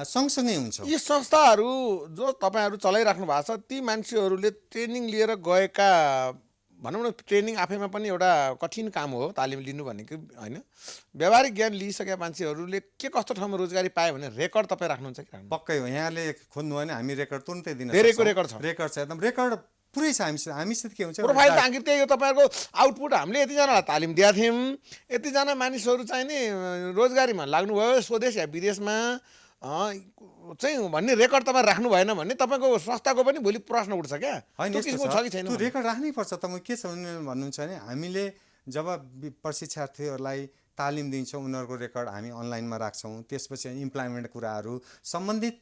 सँगसँगै हुन्छौँ। यी संस्थाहरू जो तपाईँहरू चलाइराख्नु भएको छ ती मान्छेहरूले ट्रेनिङ लिएर गएका भनौँ न ट्रेनिङ आफैमा पनि एउटा कठिन काम हो तालिम लिनु भनेको होइन। व्यावहारिक ज्ञान लिइसकेका मान्छेहरूले के कस्तो ठाउँमा रोजगारी पायो भने रेकर्ड तपाईँ राख्नुहुन्छ कि राख्नु? पक्कै हो, यहाँले खोज्नु भने हामी रेकर्ड तुरुन्तै दिन धेरैको रेकर्ड छ। रेकर्ड छ, एकदम रेकर्ड पुरै छ हामीसित के हुन्छ प्रोफाइल त आखिर त्यही हो तपाईँहरूको आउटपुट। हामीले यतिजनालाई तालिम दिएका थियौँ, यतिजना मानिसहरू चाहिँ नि रोजगारीमा लाग्नुभयो स्वदेश या विदेशमा चाहिँ भन्ने रेकर्ड तपाईँ राख्नु भएन भने तपाईँको संस्थाको पनि भोलि प्रश्न उठ्छ क्या। होइन, त्यो किसिमको छ कि छैन? त्यो रेकर्ड राख्नै पर्छ। तपाईँ के छ भन्नुहुन्छ भने हामीले जब प्रशिक्षार्थीहरूलाई तालिम दिन्छौँ उनीहरूको रेकर्ड हामी अनलाइनमा राख्छौँ। त्यसपछि इम्प्लोइमेन्ट कुराहरू सम्बन्धित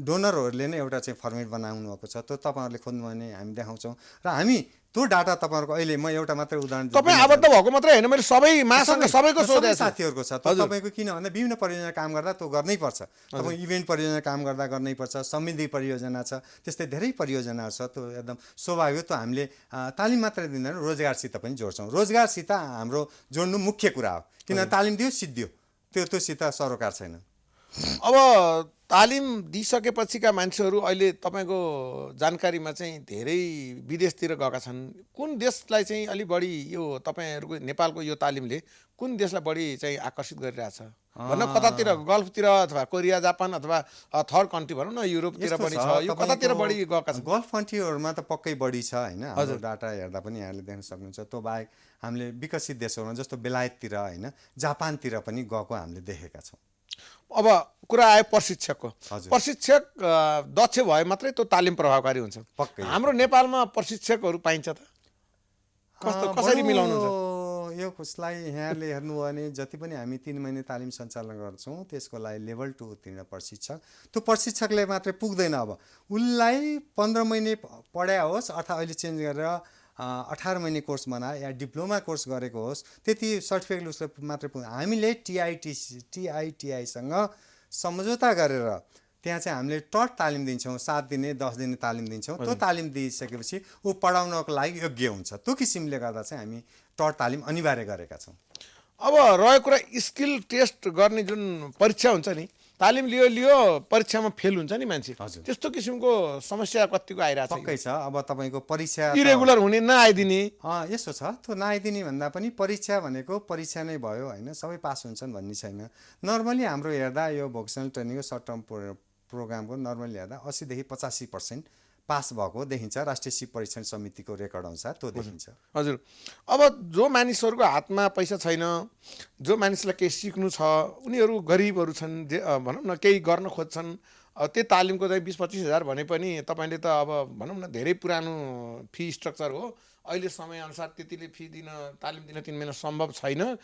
डोनरहरूले नै एउटा चाहिँ फर्मेट बनाउनु भएको छ, त्यो तपाईँहरूले खोज्नु भने हामी देखाउँछौँ र हामी त्यो डाटा तपाईँहरूको अहिले म एउटा मात्रै उदाहरण तपाईँ आबद्ध भएको मात्रै होइन, मैले सबै महासँग सबैको सोधेको छु। साथीहरूको छ त्यो तपाईँको किन भन्दा विभिन्न परियोजना काम गर्दा त्यो गर्नै पर्छ। तपाईँ इभेन्ट परियोजना काम गर्दा गर्नै पर्छ, समृद्धि परियोजना छ, त्यस्तै धेरै परियोजनाहरू छ। त्यो एकदम स्वाभाविक त्यो हामीले तालिम मात्रै दिँदैन रोजगारसित पनि जोड्छौँ। रोजगारसित हाम्रो जोड्नु मुख्य कुरा हो, किन तालिम दियो सिद्धियो, त्योसित सरोकार छैन। अब तालिम दिइसकेपछिका मान्छेहरू अहिले तपाईँको जानकारीमा चाहिँ धेरै विदेशतिर गएका छन्। कुन देशलाई चाहिँ अलि बढी यो तपाईँहरूको नेपालको यो तालिमले कुन देशलाई बढी चाहिँ आकर्षित गरिरहेछ भन्न? कतातिर गल्फतिर अथवा कोरिया जापान अथवा थर्ड कन्ट्री भनौँ न युरोपतिर पनि छ, यो कतातिर बढी गएका छन्? गल्फ कन्ट्रीहरूमा त पक्कै बढी छ होइन। हाम्रो डाटा हेर्दा पनि यहाँले देख्न सक्नुहुन्छ। त्यो बाहेक हामीले विकसित देशहरूमा जस्तो बेलायततिर होइन जापानतिर पनि गएको हामीले देखेका छौँ। अब कुरा आयो प्रशिक्षकको। प्रशिक्षक दक्ष भए मात्रै त्यो तालिम प्रभावकारी हुन्छ। हाम्रो नेपालमा प्रशिक्षकहरू पाइन्छ त? कसरी मिलाउनुहुन्छ यो कसलाई? यहाँले हेर्नु हो भने जति पनि हामी 3 महिने तालिम सञ्चालन गर्छौँ त्यसको लागि लेभल 2 उत्तीर्ण प्रशिक्षक, त्यो प्रशिक्षकले मात्रै पुग्दैन। अब उसलाई 15 महिने पढाए होस् अथवा अहिले चेन्ज गरेर 18 महिने कोर्स बनाए या डिप्लोमा कोर्स गरेको होस्, त्यति सर्टिफिकेट उसले मात्रै पुग्दैन। हामीले टिआइटीआईसँग सम्झौता गरेर त्यहाँ चाहिँ हामीले टट तालिम दिन्छौँ, 7 दिने 10 दिने तालिम दिन्छौँ। त्यो तालिम दिइसकेपछि ऊ पढाउनको लागि योग्य हुन्छ। त्यो किसिमले गर्दा चाहिँ हामी टट तालिम अनिवार्य गरेका छौँ। अब रह्यो कुरा स्किल टेस्ट गर्ने जुन परीक्षा हुन्छ नि, तालिम लियो परीक्षामा फेल हुन्छ नि मान्छे, त्यस्तो किसिमको समस्या कतिको आइरहेछ? पक्कै छ। अब तपाईँको परीक्षा इरेगुलर हुने नआइदिने यसो छ। त्यो नआइदिने भन्दा पनि परीक्षा भनेको परीक्षा नै भयो होइन, सबै पास हुन्छन् भन्ने छैन। नर्मली हाम्रो हेर्दा यो भोकेसनल ट्रेनिङको सर्ट टर्म प्रोग्रामको नर्मली हेर्दा 80 देखि 85% पास भएको देखिन्छ। राष्ट्रिय सिप परीक्षण समितिको रेकर्ड अनुसार त्यो देखिन्छ। हजुर। अब जो मानिसहरूको हातमा पैसा छैन, जो मानिसलाई केही सिक्नु छ, उनीहरू गरिबहरू छन्, भनौँ न केही गर्न खोज्छन्, त्यो तालिमको चाहिँ 20-25 हजार भने पनि तपाईँले त अब भनौँ न धेरै पुरानो फी स्ट्रक्चर हो, अहिले समयअनुसार त्यतिले फी दिन तालिम दिन 3 महिना सम्भव छैन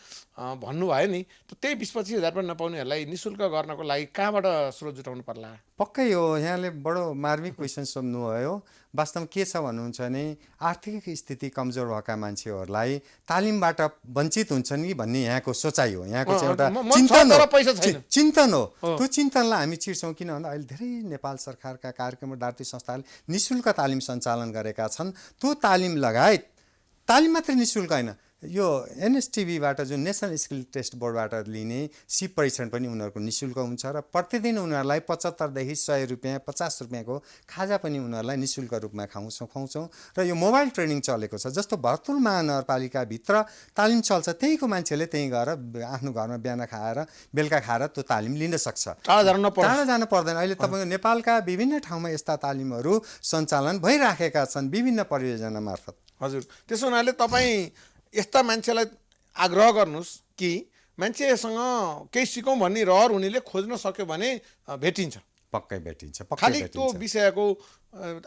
भन्नुभयो नि, त त्यही 20-25 हजार पनि नपाउनेहरूलाई निःशुल्क गर्नको लागि कहाँबाट स्रोत जुटाउनु पर्ला? पक्कै हो, यहाँले बडो मार्मिक क्वेसन सोध्नुभयो। वास्तवमा के छ भन्नुहुन्छ भने आर्थिक स्थिति कमजोर भएका मान्छेहरूलाई तालिमबाट वञ्चित हुन्छन् कि भन्ने यहाँको सोचाइ हो, यहाँको चाहिँ एउटा चिन्तन हो। त्यो चिन्तनलाई हामी चिर्छौँ। किन भन्दा अहिले धेरै नेपाल सरकारका कार्यक्रम र दार्ती संस्थाले निःशुल्क तालिम सञ्चालन गरेका छन्। त्यो तालिम लगायत तालिम मात्रै निःशुल्क होइन, यो एनएसटिभीबाट जुन नेसनल स्किल टेस्ट बोर्डबाट लिने सिप परीक्षण पनि उनीहरूको निःशुल्क हुन्छ र प्रतिदिन उनीहरूलाई 75 देखि 100 रुपियाँ 50 रुपियाँको खाजा पनि उनीहरूलाई निःशुल्क रूपमा खुवाउँछौँ। र यो मोबाइल ट्रेनिङ चलेको छ। जस्तो भरतपुर महानगरपालिकाभित्र तालिम चल्छ, त्यहीँको मान्छेले त्यहीँ गएर आफ्नो घरमा बिहान खाएर बेलुका खाएर त्यो तालिम लिन सक्छ, टाढा जान पर्दैन। अहिले तपाईँको नेपालका विभिन्न ठाउँमा यस्ता तालिमहरू सञ्चालन भइराखेका छन् विभिन्न परियोजना मार्फत। हजुर। त्यसो हुनाले तपाईँ यस्ता मान्छेलाई आग्रह गर्नुहोस् कि मान्छेसँग केही सिकौँ भन्ने रहर हुनेले खोज्न सक्यो भने भेटिन्छ। पक्कै भेटिन्छ। खालि त्यो विषयको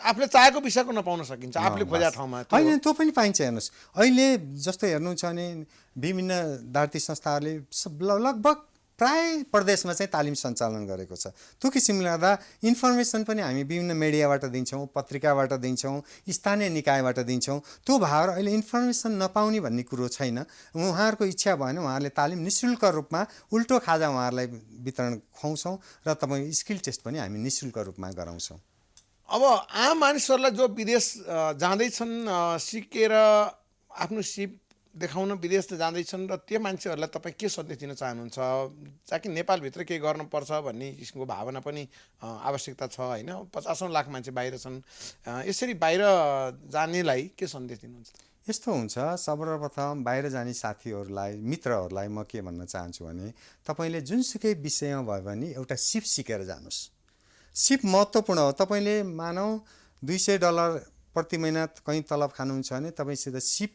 आफूले चाहेको विषयको नपाउन सकिन्छ, आफूले खोजेको ठाउँमा होइन, त्यो पनि पाइन्छ। हेर्नुहोस् अहिले जस्तो हेर्नुहुन्छ भने विभिन्न दार्ती संस्थाहरूले लगभग प्राय प्रदेशमा चाहिँ तालिम सञ्चालन गरेको छ। त्यो किसिमले गर्दा इन्फर्मेसन पनि हामी विभिन्न मिडियाबाट दिन्छौँ, पत्रिकाबाट दिन्छौँ, स्थानीय निकायबाट दिन्छौँ। त्यो भएर अहिले इन्फर्मेसन नपाउने भन्ने कुरो छैन। उहाँहरूको इच्छा भएन उहाँहरूले तालिम निःशुल्क रूपमा उल्टो खाजा उहाँहरूलाई वितरण खुवाउँछौँ र तपाईँ स्किल टेस्ट पनि हामी निःशुल्क रूपमा गराउँछौँ। अब आम मानिसहरूलाई जो विदेश जाँदैछन् सिकेर आफ्नो सिप देखाउन विदेश जाँदैछन् र त्यो मान्छेहरूलाई तपाईँ के सन्देश दिन चाहनुहुन्छ? ताकि नेपालभित्र केही गर्नुपर्छ भन्ने किसिमको भावना पनि आवश्यकता छ होइन? 50औं लाख मान्छे बाहिर छन्, यसरी बाहिर जानेलाई के सन्देश दिनुहुन्छ? यस्तो हुन्छ, सर्वप्रथम बाहिर जाने साथीहरूलाई मित्रहरूलाई म के भन्न चाहन्छु भने तपाईँले जुनसुकै विषयमा भयो भने एउटा सिप सिकेर जानुहोस्। सिप महत्त्वपूर्ण हो। तपाईँले मानौ $200 प्रति महिना कहीँ तलब खानुहुन्छ भने तपाईँसित सिप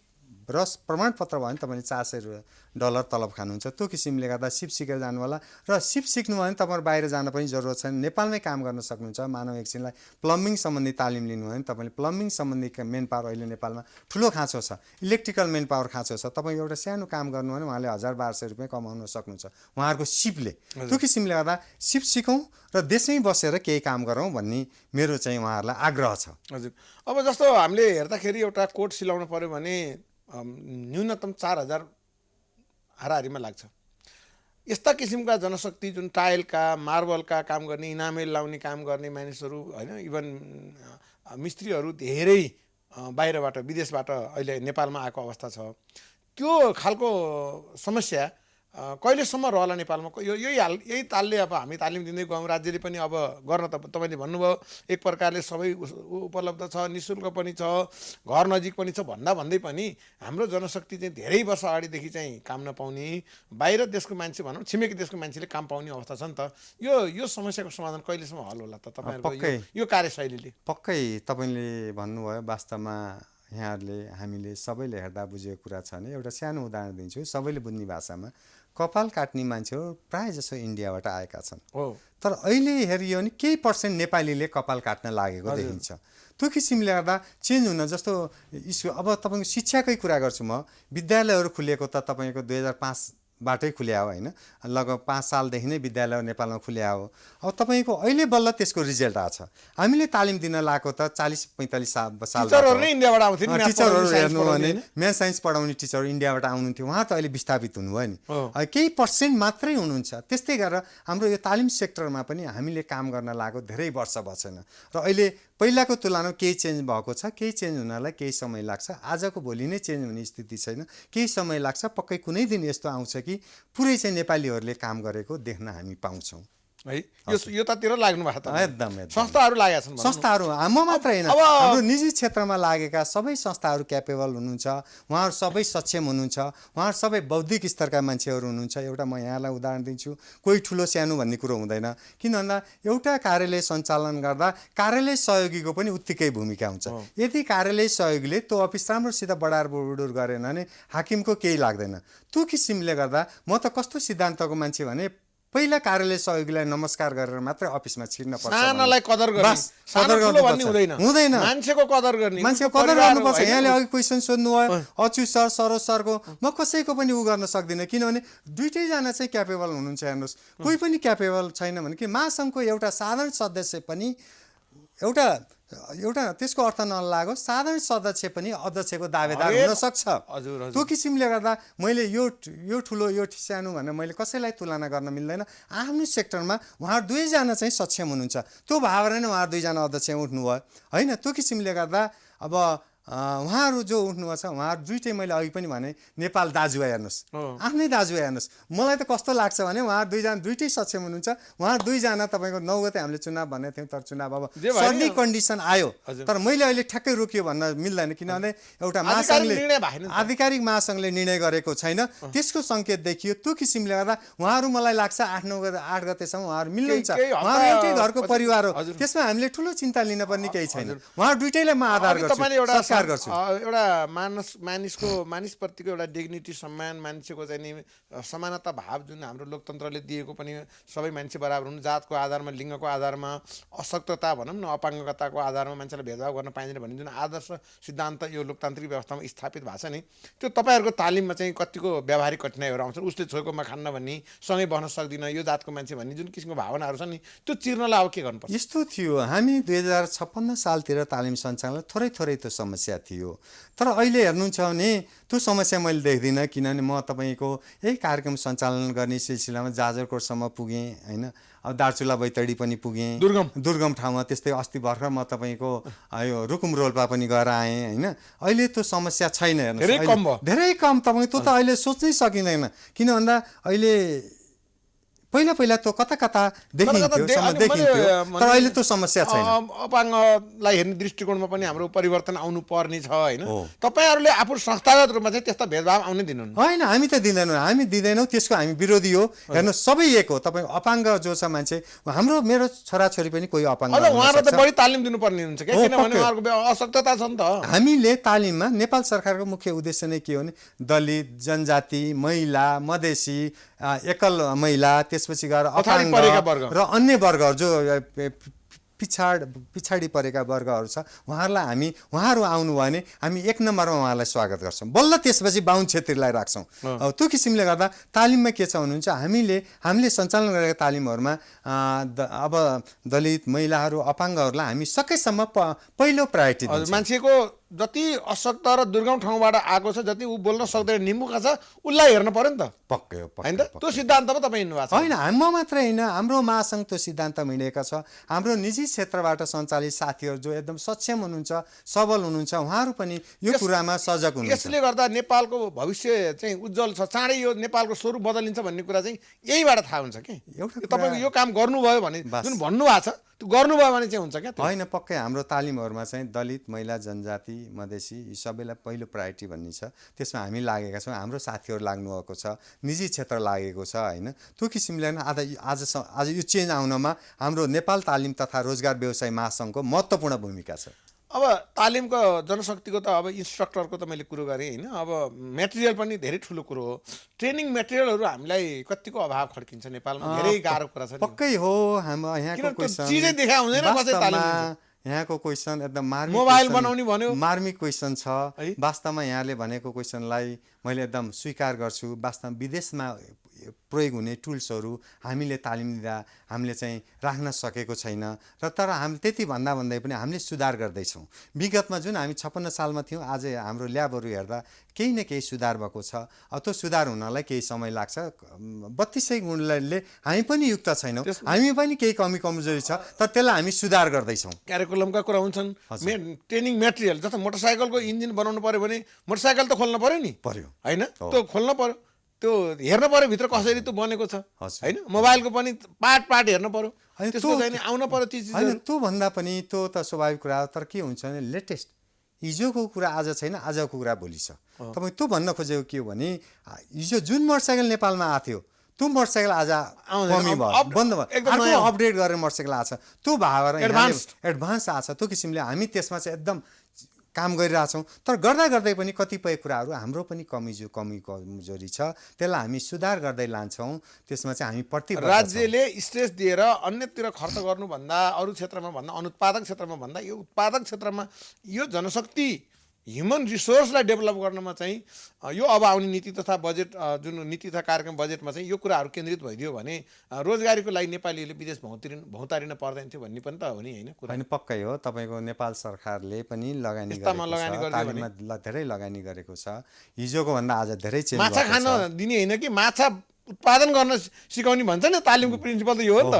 र प्रमाणपत्र भयो भने तपाईँले $400 तलब खानुहुन्छ। त्यो किसिमले गर्दा सिप सिकेर जानु होला। र सिप सिक्नु भयो भने तपाईँ बाहिर जान पनि जरुरत छैन, नेपालमै काम गर्न सक्नुहुन्छ। मानव एकछिनलाई प्लम्बिङ सम्बन्धी तालिम लिनुभयो भने तपाईँले प्लम्बिङ सम्बन्धी मेन पावर अहिले नेपालमा ठुलो खाँचो छ, इलेक्ट्रिकल मेन पावर खाँचो छ। तपाईँ एउटा सानो काम गर्नु भने उहाँले $1000-1200 कमाउन सक्नुहुन्छ उहाँहरूको सिपले। त्यो किसिमले गर्दा सिप सिकौँ र देशमै बसेर केही काम गरौँ भन्ने मेरो चाहिँ उहाँहरूलाई आग्रह छ। हजुर, अब जस्तो हामीले हेर्दाखेरि एउटा कोट सिलाउनु पऱ्यो भने न्यूनतम 4000 हाराहारीमा लाग्छ। यस्ता किसिमका जनशक्ति जुन टाइलका मार्बलका काम गर्ने, इनामेल लाउने काम गर्ने मानिसहरू होइन, इभन मिस्त्रीहरू धेरै बाहिरबाट विदेशबाट अहिले नेपालमा आएको अवस्था छ। त्यो खालको समस्या कहिलेसम्म रहला नेपालमा? यही तालले अब हामी तालिम दिँदै गयौँ, राज्यले पनि अब गर्न त तपाईँले भन्नुभयो एक प्रकारले सबै उपलब्ध छ, निःशुल्क पनि छ, घर नजिक पनि छ भन्दै पनि हाम्रो जनशक्ति चाहिँ धेरै वर्ष अगाडिदेखि चाहिँ काम नपाउने, बाहिर देशको मान्छे भनौँ छिमेकी देशको मान्छेले काम पाउने अवस्था छ नि त। यो समस्याको समाधान कहिलेसम्म हल होला त तपाईँहरूको यो कार्यशैलीले? पक्कै तपाईँले भन्नुभयो। वास्तवमा यहाँहरूले हामीले सबैले हेर्दा बुझेको कुरा छ भने एउटा सानो उदाहरण दिन्छु सबैले बुझ्ने भाषामा। कपाल काट्ने मान्छेहरू प्रायः जसो इन्डियाबाट आएका छन्, तर अहिले हेरियो भने केही पर्सेन्ट नेपालीले कपाल काट्न लागेको देखिन्छ। त्यो किसिमले गर्दा चेन्ज हुन जस्तो इस्यु। अब तपाईँको शिक्षाकै कुरा गर्छु म, विद्यालयहरू खुलेको त तपाईँको 2005 बाटै खुल्या हो होइन, लगभग 5 सालदेखि नै विद्यालय नेपालमा खुल्या हो। अब तपाईँको अहिले बल्ल त्यसको रिजल्ट आएको छ। हामीले तालिम दिन लागेको त 40-45 साल टिचरहरू इन्डियाबाट आउँथे नि, टिचरहरू हेर्नु भने म्याथ साइन्स पढाउने टिचर इन्डियाबाट आउनुहुन्थ्यो, उहाँ त अहिले विस्थापित हुनुभयो नि, केही पर्सेन्ट मात्रै हुनुहुन्छ। त्यस्तै गरेर हाम्रो यो तालिम सेक्टरमा पनि हामीले काम गर्न लागेको धेरै वर्ष भएन र अहिले पहिलाको तुलनामा केही चेन्ज भएको छ। केही चेन्ज हुनलाई केही समय लाग्छ, आजको भोलि नै चेन्ज हुने स्थिति छैन, केही समय लाग्छ। पक्कै कुनै दिन यस्तो आउँछ कि पुरै चाहिँ नेपालीहरूले काम गरेको देख्न हामी पाउँछौँ है। यो तातिर लाग्नु भएको त एकदम संस्थाहरू लागेका छन्। संस्थाहरू म मात्र होइन, हाम्रो निजी क्षेत्रमा लागेका सबै संस्थाहरू क्यापेबल हुनुहुन्छ, उहाँहरू सबै सक्षम हुनुहुन्छ, उहाँहरू सबै बौद्धिक स्तरका मान्छेहरू हुनुहुन्छ। एउटा म यहाँलाई उदाहरण दिन्छु, कोही ठुलो सानो भन्ने कुरो हुँदैन। किन भन्दा एउटा कार्यालय सञ्चालन गर्दा कार्यालय सहयोगीको पनि उत्तिकै भूमिका हुन्छ। यदि कार्यालय सहयोगीले त्यो अफिस राम्रोसित बढार बुडुर गरेन भने हाकिमको केही लाग्दैन। त्यो किसिमले गर्दा म त कस्तो सिद्धान्तको मान्छे भने पहिला कार्यालय सहयोगीलाई नमस्कार गरेर मात्र अफिसमा छिर्न पर्छ। सानालाई कदर गर्ने, कदर गर्नु हुँदैन, मान्छेको कदर गर्ने, मान्छेको कदर गर्नुपर्छ। यहाँले अघि क्वेसन सोध्नु भयो अच्यु सर, सरोज सरको, म कसैको पनि उ गर्न सक्दिनँ, किनभने दुइटैजना चाहिँ क्यापेबल हुनुहुन्छ। हेर्नुहोस्, कोही पनि क्यापेबल छैन भने कि महासङ्घको एउटा साधारण सदस्य पनि एउटा त्यसको अर्थ नलागो साधारण सदस्य पनि अध्यक्षको दावेदार हुन सक्छ। त्यो किसिमले गर्दा मैले यो ठुलो यो सानो भनेर मैले कसैलाई तुलना गर्न मिल्दैन। आफ्नो सेक्टरमा उहाँहरू दुवैजना चाहिँ सक्षम हुनुहुन्छ, त्यो भावना नै उहाँहरू दुईजना अध्यक्ष उठ्नुभयो होइन। त्यो किसिमले गर्दा अब उहाँहरू जो उठ्नुभएको छ उहाँहरू दुइटै मैले अघि पनि भने नेपाल दाजुभाइ हेर्नुहोस्, आफ्नै दाजुभाइ हेर्नुहोस्। मलाई त कस्तो लाग्छ भने उहाँहरू दुईजना दुइटै सक्षम हुनुहुन्छ। उहाँहरू दुईजना तपाईँको 9 गते हामीले चुनाव भनेको थियौँ, तर चुनाव अब सर्ने कन्डिसन आयो, तर मैले अहिले ठ्याक्कै रोकियो भन्न मिल्दैन, किनभने एउटा महासङ्घले आधिकारिक महासङ्घले निर्णय गरेको छैन, त्यसको सङ्केत देखियो। त्यो किसिमले गर्दा उहाँहरू मलाई लाग्छ 8 गतेसम्म उहाँहरू मिल्नुहुन्छ। उहाँहरू एउटै घरको परिवार हो, त्यसमा हामीले ठुलो चिन्ता लिन पर्ने केही छैन। उहाँहरू दुइटैलाई म आधार गर्छु। स्वीकार गर्छु। एउटा मानिसप्रतिको एउटा डिग्निटी, सम्मान, मान्छेको चाहिँ नि समानता भाव जुन हाम्रो लोकतन्त्रले दिएको पनि सबै मान्छे बराबर हुन्, जातको आधारमा, लिङ्गको आधारमा, अशक्तता भनौँ न, अपाङ्गताको आधारमा मान्छेलाई भेदभाव गर्न पाइँदैन भन्ने जुन आदर्श सिद्धान्त यो लोकतान्त्रिक व्यवस्थामा स्थापित भएको छ नि, त्यो तपाईँहरूको तालिममा चाहिँ कतिको व्यावहारिक कठिनाइहरू आउँछ? उसले छोएकोमा खान्न भन्ने, सँगै बस्न सक्दिनँ, यो जातको मान्छे भन्ने जुन किसिमको भावनाहरू छ नि, त्यो चिर्नलाई अब के गर्नुपर्छ? यस्तो थियो, हामी 2056 सालतिर तालिम सञ्चालन थोरै त्यो समस्या थियो। तर अहिले हेर्नुहुन्छ भने त्यो समस्या मैले देख्दिनँ, किनभने म तपाईँको यही कार्यक्रम सञ्चालन गर्ने सिलसिलामा जाजरकोटसम्म पुगेँ होइन, अब दार्चुला बैतडी पनि पुगेँ, दुर्गम ठाउँमा, त्यस्तै अस्ति भर्खर म तपाईँको यो रुकुम रोल्पा पनि गएर आएँ होइन। अहिले त्यो समस्या छैन, हेर्नुहोस् धेरै कम। तपाईँको त्यो त अहिले सोच्नै सकिँदैन, किन भन्दा अहिले पहिला त्यो कता देखिन्थ्यो, तर अहिले त्यो समस्या छैन। अपाङ्गलाई हेर्ने दृष्टिकोणमा पनि हाम्रो परिवर्तन आउनु पर्ने छ होइन। तपाईँहरूले आफू संस्थागत रूपमा चाहिँ त्यस्ता भेदभाव आउनै दिनुहुन्न? होइन, हामी त दिँदैनौँ, त्यसको हामी विरोधी हो। हेर्नु, सबै एक हो। तपाईँ अपाङ्ग जो छ मान्छे, मेरो छोराछोरी पनि कोही अपाङ्ग, उहाँलाई त बढी तालिम दिनुपर्ने हुन्छ क्या, किनभने उहाँहरूको अशक्तता छ नि त। हामीले तालिममा नेपाल सरकारको मुख्य उद्देश्य नै के हो भने दलित, जनजाति, महिला, मधेसी, एकल महिला, त्यसपछि गएर अपाङ्ग र अन्य वर्गहरू जो पिछाडी परेका वर्गहरू छ, उहाँहरू आउनुभयो भने हामी 1 नम्बरमा उहाँलाई स्वागत गर्छौँ। बल्ल त्यसपछि बाहुन छेत्रीलाई राख्छौँ। अब त्यो किसिमले गर्दा तालिममा के छ भन्नुहुन्छ, हामीले सञ्चालन गरेका तालिमहरूमा अब दलित, महिलाहरू, अपाङ्गहरूलाई हामी सकेसम्म पहिलो प्रायोरिटी दिन्छौँ। मान्छेको जति अशक्त र दुर्गम ठाउँबाट आएको छ, जति ऊ बोल्न सक्दैन, निमुखा छ, उसलाई हेर्न पर्यो नि त। पक्कै हो होइन त? त्यो सिद्धान्तमा तपाईँ हिँड्नु भएको छ? होइन, म मात्रै होइन, हाम्रो महासङ्घ त्यो सिद्धान्तमा हिँडेका छ। हाम्रो निजी क्षेत्रबाट सञ्चालित साथीहरू जो एकदम सक्षम हुनुहुन्छ, सबल हुनुहुन्छ, उहाँहरू पनि यो कुरामा सजग हुनुहुन्छ। यसले गर्दा नेपालको भविष्य चाहिँ उज्जवल छ, चाँडै यो नेपालको स्वरूप बदलिन्छ भन्ने कुरा चाहिँ यहीबाट थाहा हुन्छ कि तपाईँको यो काम गर्नुभयो भने, जुन भन्नुभएको छ त्यो गर्नुभयो भने चाहिँ हुन्छ क्या? होइन, पक्कै हाम्रो तालिमहरूमा चाहिँ दलित, महिला, जनजाति, मधेसी यी सबैलाई पहिलो प्रायोरिटी भन्ने छ। त्यसमा हामी लागेका छौँ, हाम्रो साथीहरू लाग्नुभएको छ, निजी क्षेत्र लागेको छ होइन। त्यो किसिमले आज यो चेन्ज आउनमा हाम्रो नेपाल तालिम तथा रोजगार व्यवसाय महासङ्घको महत्त्वपूर्ण भूमिका छ। अब तालिमको जनशक्तिको त अब इन्स्ट्रक्टरको त मैले कुरो गरेँ होइन। अब मेटेरियल पनि धेरै ठुलो कुरो हो। ट्रेनिङ मेटेरियलहरू हामीलाई कतिको अभाव खड्किन्छ नेपालमा, धेरै गाह्रो कुरा छ। पक्कै हो, हाम्रो यहाँको यहाँको क्वेसन एकदम मोबाइल बनाउने भन्यो, मार्मिक क्वेसन छ। वास्तवमा यहाँले भनेको क्वेसनलाई मैले एकदम स्वीकार गर्छु। वास्तवमा विदेशमा प्रयोग हुने टुल्सहरू हामीले तालिम दिँदा हामीले चाहिँ राख्न सकेको छैन र तर हामी त्यति भन्दै पनि हामीले सुधार गर्दैछौँ। विगतमा जुन हामी 56 सालमा थियौँ, आज हाम्रो ल्याबहरू हेर्दा केही न केही सुधार भएको छ। अब त्यो सुधार हुनलाई केही समय लाग्छ। 32 गुणले हामी पनि युक्त छैनौँ, हामी पनि केही कमी कमजोरी छ, तर त्यसलाई हामी सुधार गर्दैछौँ। क्यारिकुलमका कुरा हुन्छन्। ट्रेनिङ मेटेरियल जस्तो मोटरसाइकलको इन्जिन बनाउनु पर्यो भने मोटरसाइकल त खोल्न पर्यो नि, होइन? त्यो खोल्न पर्यो, त्यो हेर्न पर्यो भित्र कसरी त्यो बनेको छ होइन। मोबाइलको पनि पार्ट हेर्न पर्यो, त्यसको चाहिँ आउन पर्यो चिज। होइन, त्यो भन्दा पनि त्यो त स्वाभाविक कुरा हो। तर के हुन्छ भने लेटेस्ट हिजोको कुरा आज छैन, आजको कुरा भोलि छ। तपाईँ त्यो भन्न खोजेको के हो भने हिजो जुन मोटरसाइकल नेपालमा आएको थियो त्यो मोटरसाइकल आज कमी भयो, बन्द भयो, अपडेट गरेर मोटरसाइकल आएको छ। त्यो भएर एडभान्स आएको छ। त्यो किसिमले हामी त्यसमा चाहिँ एकदम काम गरिरहेछौँ। तर गर्दै पनि कतिपय कुराहरू हाम्रो पनि कमी कमजोरी छ, त्यसलाई हामी सुधार गर्दै लान्छौँ। त्यसमा चाहिँ हामी प्रतिबद्ध छौँ। राज्यले स्ट्रेस दिएर अन्यतिर खर्च गर्नुभन्दा, अरू क्षेत्रमा भन्दा, अनुत्पादक क्षेत्रमा भन्दा यो उत्पादक क्षेत्रमा यो जनशक्ति ह्युमन रिसोर्सलाई डेभलप गर्नमा चाहिँ यो अब आउने नीति तथा बजेट, जुन नीति तथा कार्यक्रम बजेटमा चाहिँ यो कुराहरू केन्द्रित भइदियो भने रोजगारीको लागि नेपालीले विदेश भौतारिन पर्दैन थियो भन्ने पनि त हो नि, होइन? होइन, पक्कै हो। तपाईँको नेपाल सरकारले पनि तालिममा धेरै लगानी गरेको छ। हिजोको भन्दा आज धेरै चेन्ज। माछा खान दिने होइन कि माछा उत्पादन गर्न सिकाउने भन्छ नि, तालिमको प्रिन्सिपल त यो हो नि त।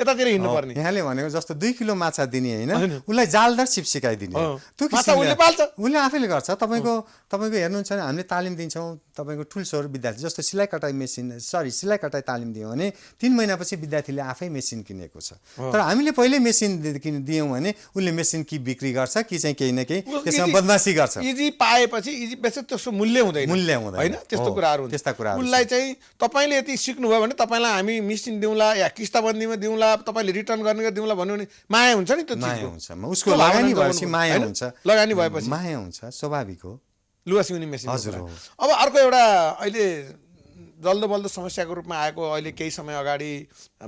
यतातिर हिँड्नु पर्ने। यहाँले भनेको जस्तो 2 किलो माछा दिने होइन, उसलाई जालदार सिप सिकाइदिने। त्यो उसले आफैले गर्छ। तपाईँको हेर्नुहुन्छ भने हामीले तालिम दिन्छौँ। तपाईँको टुल्सहरू विद्यार्थी जस्तो सिलाइ कटाइ तालिम दियौँ भने 3 महिनापछि विद्यार्थीले आफै मेसिन किनेको छ। तर हामीले पहिल्यै मेसिन दियौँ भने उसले मेसिन कि बिक्री गर्छ कि चाहिँ केही न केही त्यसमा बदमासी गर्छ। इजी पाएपछि इजी बेसी त्यसको मूल्य हुँदैन होइन, त्यस्तो कुराहरू। त्यस्ता कुराहरू उसलाई चाहिँ तपाईँ तपाईँले यति सिक्नुभयो भने तपाईँलाई हामी मिसिन दिउँला या किस्ताबन्दीमा दिउँला, तपाईँले रिटर्न गर्ने दिउँला भन्यो भने माया हुन्छ नि त्यो माया चिजको। हुन्छ, उसको लगानी भएपछि माया होइन? हुन्छ, लगानी भएपछि माया हुन्छ, स्वाभाविक हो। लुगा सिउने मेसिन। हजुर हो। अब अर्को एउटा अहिले जल्दो बल्दो समस्याको रूपमा आएको, अहिले केही समय अगाडि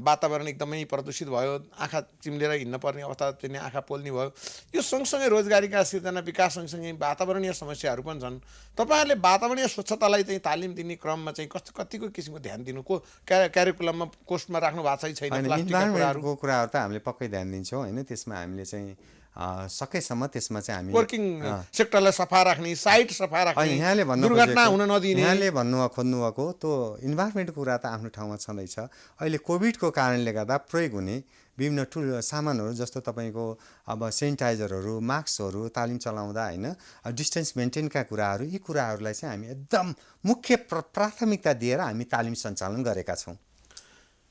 वातावरण एकदमै प्रदूषित भयो, आँखा चिम्लेर हिँड्न पर्ने अवस्था चाहिँ आँखा पोल्ने भयो। यो सँगसँगै रोजगारीका सिर्जना विकास सँगसँगै वातावरणीय समस्याहरू पनि छन्। तपाईँहरूले वातावरणीय स्वच्छतालाई चाहिँ तालिम दिने क्रममा चाहिँ कतिको किसिमको ध्यान दिनु को क्यारिकुलममा कोर्समा राख्नु भएको छैन? इन्भाइरोमेन्टको कुराहरू त हामीले पक्कै ध्यान दिन्छौँ होइन। त्यसमा हामीले चाहिँ सकेसम्म त्यसमा चाहिँ हामी वर्किङ सेक्टरलाई सफा राख्ने, साइट सफा राख्ने, यहाँले दुर्घटना हुन नदिने। यहाँले खोज्नुभएको त्यो इन्भाइरोमेन्टको कुरा त आफ्नो ठाउँमा छँदैछ। अहिले कोभिडको कारणले गर्दा प्रयोग हुने विभिन्न ठुलो सामानहरू जस्तो तपाईँको अब सेनिटाइजरहरू, मास्कहरू तालिम चलाउँदा होइन, डिस्टेन्स मेन्टेनका कुराहरू, यी कुराहरूलाई चाहिँ हामी एकदम मुख्य प्राथमिकता दिएर हामी तालिम सञ्चालन गरेका छौँ।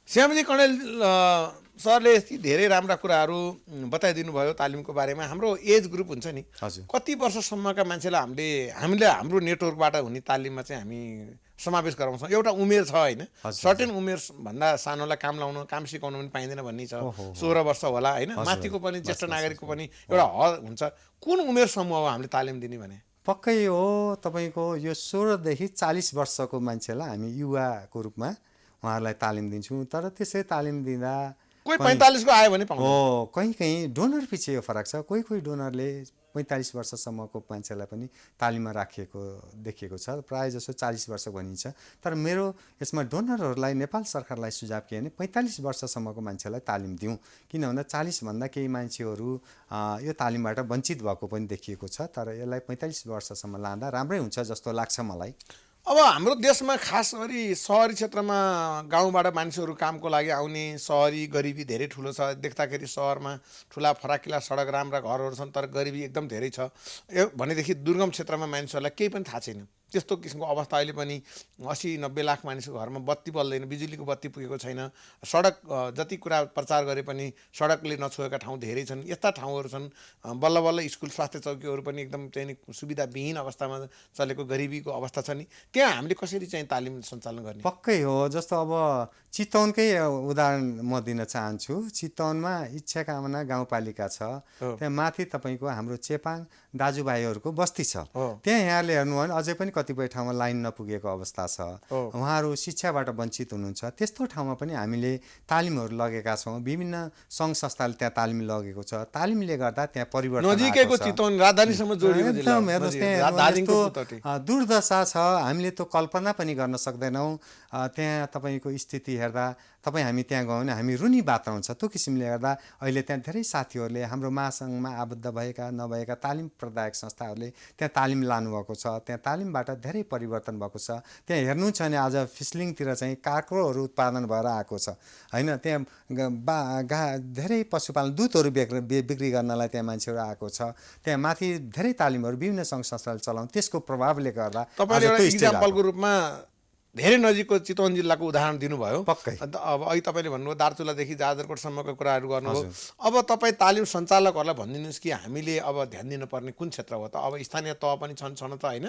श्यामजी कणेल सरले यति धेरै राम्रा कुराहरू बताइदिनु भयो तालिमको बारेमा। हाम्रो एज ग्रुप हुन्छ नि, हजुर, कति वर्षसम्मका मान्छेलाई हामीले हाम्रो नेटवर्कबाट हुने तालिममा चाहिँ हामी समावेश गराउँछौँ? एउटा उमेर छ होइन, सर्टेन उमेरभन्दा सानोलाई काम लाउनु, काम सिकाउनु पनि पाइँदैन भन्ने छ। 16 वर्ष होला होइन, माथिको पनि ज्येष्ठ नागरिकको पनि एउटा हद हुन्छ। कुन उमेर समूह हो हामीले तालिम दिने भने? पक्कै हो, तपाईँको यो 16 देखि 40 वर्षको मान्छेलाई हामी युवाको रूपमा उहाँहरूलाई तालिम दिन्छौँ। तर त्यसै तालिम दिँदा कोही 45 को आयो भने पाउँछ। हो, कहीँ डोनर पछि यो फरक छ। कोही डोनरले 45 वर्षसम्मको मान्छेलाई पनि तालिममा राखिएको देखिएको छ। प्रायः जसो 40 वर्ष भनिन्छ। तर मेरो यसमा डोनरहरूलाई नेपाल सरकारलाई सुझाव के भने 45 वर्षसम्मको मान्छेलाई तालिम दिउँ, किन भन्दा 40 भन्दा केही मान्छेहरू यो तालिमबाट वञ्चित भएको पनि देखिएको छ। तर यसलाई 45 वर्षसम्म लाँदा राम्रै हुन्छ जस्तो लाग्छ मलाई। अब हाम्रो देशमा खास गरी सहरी क्षेत्रमा गाउँबाट मान्छेहरू कामको लागि आउने, सहरी गरिबी धेरै ठुलो छ। देख्दाखेरि सहरमा ठुला फराकिला सडक, राम्रा घरहरू छन्, तर गरिबी एकदम धेरै छ। भनेदेखि दुर्गम क्षेत्रमा मानिसहरूलाई केही पनि थाहा छैन। त्यस्तो किसिमको अवस्था अहिले पनि 80-90 लाख मानिसको घरमा बत्ती बल्दैन, बिजुलीको बत्ती पुगेको छैन। सडक जति कुरा प्रचार गरे पनि सडकले नछुएका ठाउँ धेरै छन्। यस्ता ठाउँहरू छन्। बल्ल बल्ल स्कुल, स्वास्थ्य चौकीहरू पनि एकदम चाहिँ सुविधाविहीन अवस्थामा चलेको गरिबीको अवस्था छ नि। त्यहाँ हामीले कसरी चाहिँ तालिम सञ्चालन गर्ने? पक्कै हो। जस्तो अब चितवनकै उदाहरण म दिन चाहन्छु। चितवनमा इच्छा कामना गाउँपालिका छ। त्यहाँ माथि तपाईँको हाम्रो चेपाङ दाजुभाइहरूको बस्ती छ। त्यहाँ यहाँले हेर्नु भने अझै पनि कतिपय ठाउँमा लाइन नपुगेको अवस्था छ। उहाँहरू शिक्षाबाट वञ्चित हुनुहुन्छ। त्यस्तो ठाउँमा पनि हामीले तालिमहरू लगेका छौँ। विभिन्न सङ्घ संस्थाले त्यहाँ तालिम लगेको छ। तालिमले गर्दा त्यहाँ परिवर्तन नजिकैको चितवन राजधानीसम्म जोडिएको जिल्ला। एकदम हेर्नुहोस्, त्यहाँ दुर्दशा छ, हामीले त्यो कल्पना पनि गर्न सक्दैनौँ। त्यहाँ तपाईँको स्थिति हेर्दा हामी त्यहाँ गयौँ भने हामी रुनी बात आउँछ। त्यो किसिमले गर्दा अहिले त्यहाँ धेरै साथीहरूले हाम्रो महासङ्घमा आबद्ध भएका नभएका तालिम प्रदायक संस्थाहरूले त्यहाँ तालिम लानुभएको छ। त्यहाँ तालिमबाट धेरै परिवर्तन भएको छ। त्यहाँ हेर्नुहुन्छ भने आज फिस्लिङतिर चाहिँ काँक्रोहरू उत्पादन भएर आएको छ होइन। त्यहाँ धेरै पशुपालन दुधहरू बिक्री गर्नलाई त्यहाँ मान्छेहरू आएको छ। त्यहाँ माथि धेरै तालिमहरू विभिन्न सङ्घ संस्थाले चलाउनु, त्यसको प्रभावले गर्दा तपाईँले एउटा इक्जाम्पलको रूपमा धेरै नजिकको चितवन जिल्लाको उदाहरण दिनुभयो। पक्कै। अब अहिले तपाईँले भन्नुभयो दार्चुलादेखि जाजरकोटसम्मको कुराहरू गर्नुभयो। अब तपाईँ तालिम सञ्चालकहरूलाई भनिदिनुहोस् कि हामीले अब ध्यान दिनुपर्ने कुन क्षेत्र हो त? अब स्थानीय तह पनि छन् त होइन,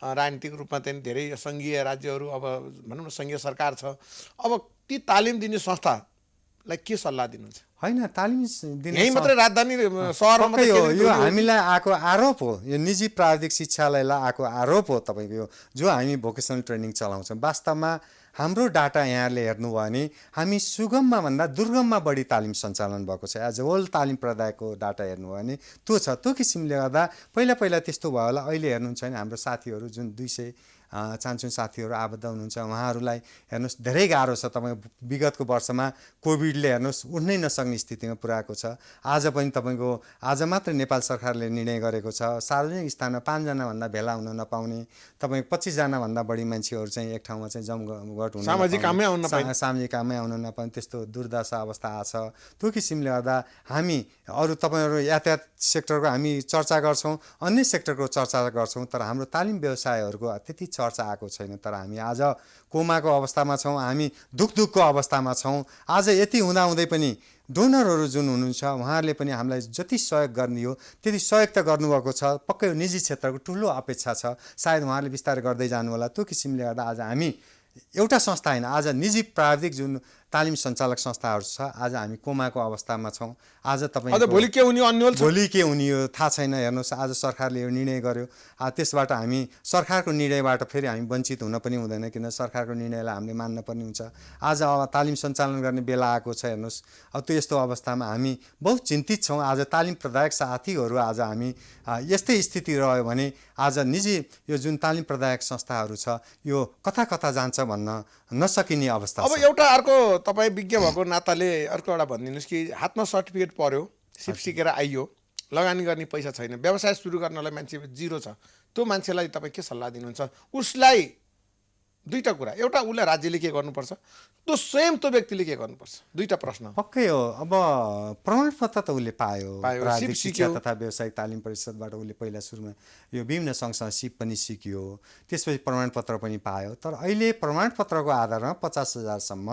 राजनीतिक रूपमा चाहिँ धेरै सङ्घीय राज्यहरू, अब भनौँ न सङ्घीय सरकार छ। अब ती तालिम दिने संस्थालाई के सल्लाह दिनुहुन्छ? होइन, तालिम दिने यही मात्रै राजधानी सहरमा मात्रै हो। यो हामीलाई आएको आरोप हो। यो निजी प्राविधिक शिक्षालयलाई आएको आरोप हो तपाईँको यो जो हामी भोकेसनल ट्रेनिङ चलाउँछौँ। वास्तवमा हाम्रो डाटा यहाँले हेर्नुभयो भने हामी सुगममा भन्दा दुर्गममा बढी तालिम सञ्चालन भएको छ। एज होल तालिम प्रदायकको डाटा हेर्नुभयो भने त्यो छ। त्यो किसिमले गर्दा पहिला त्यस्तो भयो होला। अहिले हेर्नुहुन्छ भने हाम्रो साथीहरू जुन 200 चान्चुन साथीहरू आबद्ध हुनुहुन्छ, उहाँहरूलाई हेर्नुहोस् धेरै गाह्रो छ। तपाईँको विगतको वर्षमा कोभिडले हेर्नुहोस् उठ्नै नसक्ने स्थितिमा पुर्याएको छ। आज पनि तपाईँको आज मात्र नेपाल सरकारले निर्णय गरेको छ सार्वजनिक स्थानमा 5 जनाभन्दा भेला हुन नपाउने, तपाईँको 25 जनाभन्दा बढी मान्छेहरू चाहिँ एक ठाउँमा चाहिँ जमघट हुन, सामाजिक काममै आउन नपाउने त्यस्तो दुर्दशा अवस्था आछ। त्यो किसिमले गर्दा हामी अरू तपाईँहरू यातायात सेक्टरको हामी चर्चा गर्छौँ, अन्य सेक्टरको चर्चा गर्छौँ, तर हाम्रो तालिम व्यवसायहरूको त्यति चर्चा आएको छैन। तर हामी आज कोमाको अवस्थामा छौँ, हामी दुखको अवस्थामा छौँ। आज यति हुँदाहुँदै पनि डोनरहरू जुन हुनुहुन्छ उहाँहरूले पनि हामीलाई जति सहयोग गर्ने हो त्यति सहयोग त गर्नुभएको छ। पक्कै निजी क्षेत्रको ठुलो अपेक्षा छ, सायद उहाँहरूले बिस्तारै गर्दै जानु होला। त्यो किसिमले गर्दा आज हामी एउटा संस्था होइन, आज निजी प्राविधिक जुन तालिम सञ्चालक संस्थाहरू छ, आज हामी कोमाको अवस्थामा छौँ। आज तपाईँ अझ भोलि के हुने अन्यल छ। भोलि के हुने हो थाहा छैन। हेर्नुहोस्, आज सरकारले यो निर्णय गर्यो, त्यसबाट हामी सरकारको निर्णयबाट फेरि हामी वञ्चित हुन पनि हुँदैन, किन सरकारको निर्णयलाई हामीले मान्न पर्ने हुन्छ। आज अब तालिम सञ्चालन गर्ने बेला आएको छ। हेर्नुहोस्, अब त्यो यस्तो अवस्थामा हामी बहुत चिन्तित छौँ। आज तालिम प्रदायक साथीहरू आज हामी यस्तै स्थिति रह्यो भने आज निजी यो जुन तालिम प्रदायक संस्थाहरू छ यो कता कता जान्छ भन्न नसकिने अवस्था छ। अब एउटा अर्को तपाईँ विज्ञ भएको नाताले अर्को एउटा भनिदिनुहोस् कि हातमा सर्टिफिकेट पर्यो, सिप सिकेर आइयो, लगानी गर्ने पैसा छैन, व्यवसाय सुरु गर्नलाई मान्छे जिरो छ, त्यो मान्छेलाई तपाईँ के सल्लाह दिनुहुन्छ? उसलाई दुईटा कुरा, एउटा उसलाई राज्यले के गर्नुपर्छ, त्यो स्वयं त्यो व्यक्तिले के गर्नुपर्छ? दुईटा प्रश्न। पक्कै हो। अब प्रमाणपत्र त उसले पायो, प्राविधिक सिप शिक्षा सिक्यो। तथा व्यावसायिक तालिम परिषदबाट उसले पहिला सुरुमा यो विभिन्न सँगसँग सिप पनि सिक्यो, त्यसपछि प्रमाणपत्र पनि पायो। तर अहिले प्रमाणपत्रको आधारमा 50,000सम्म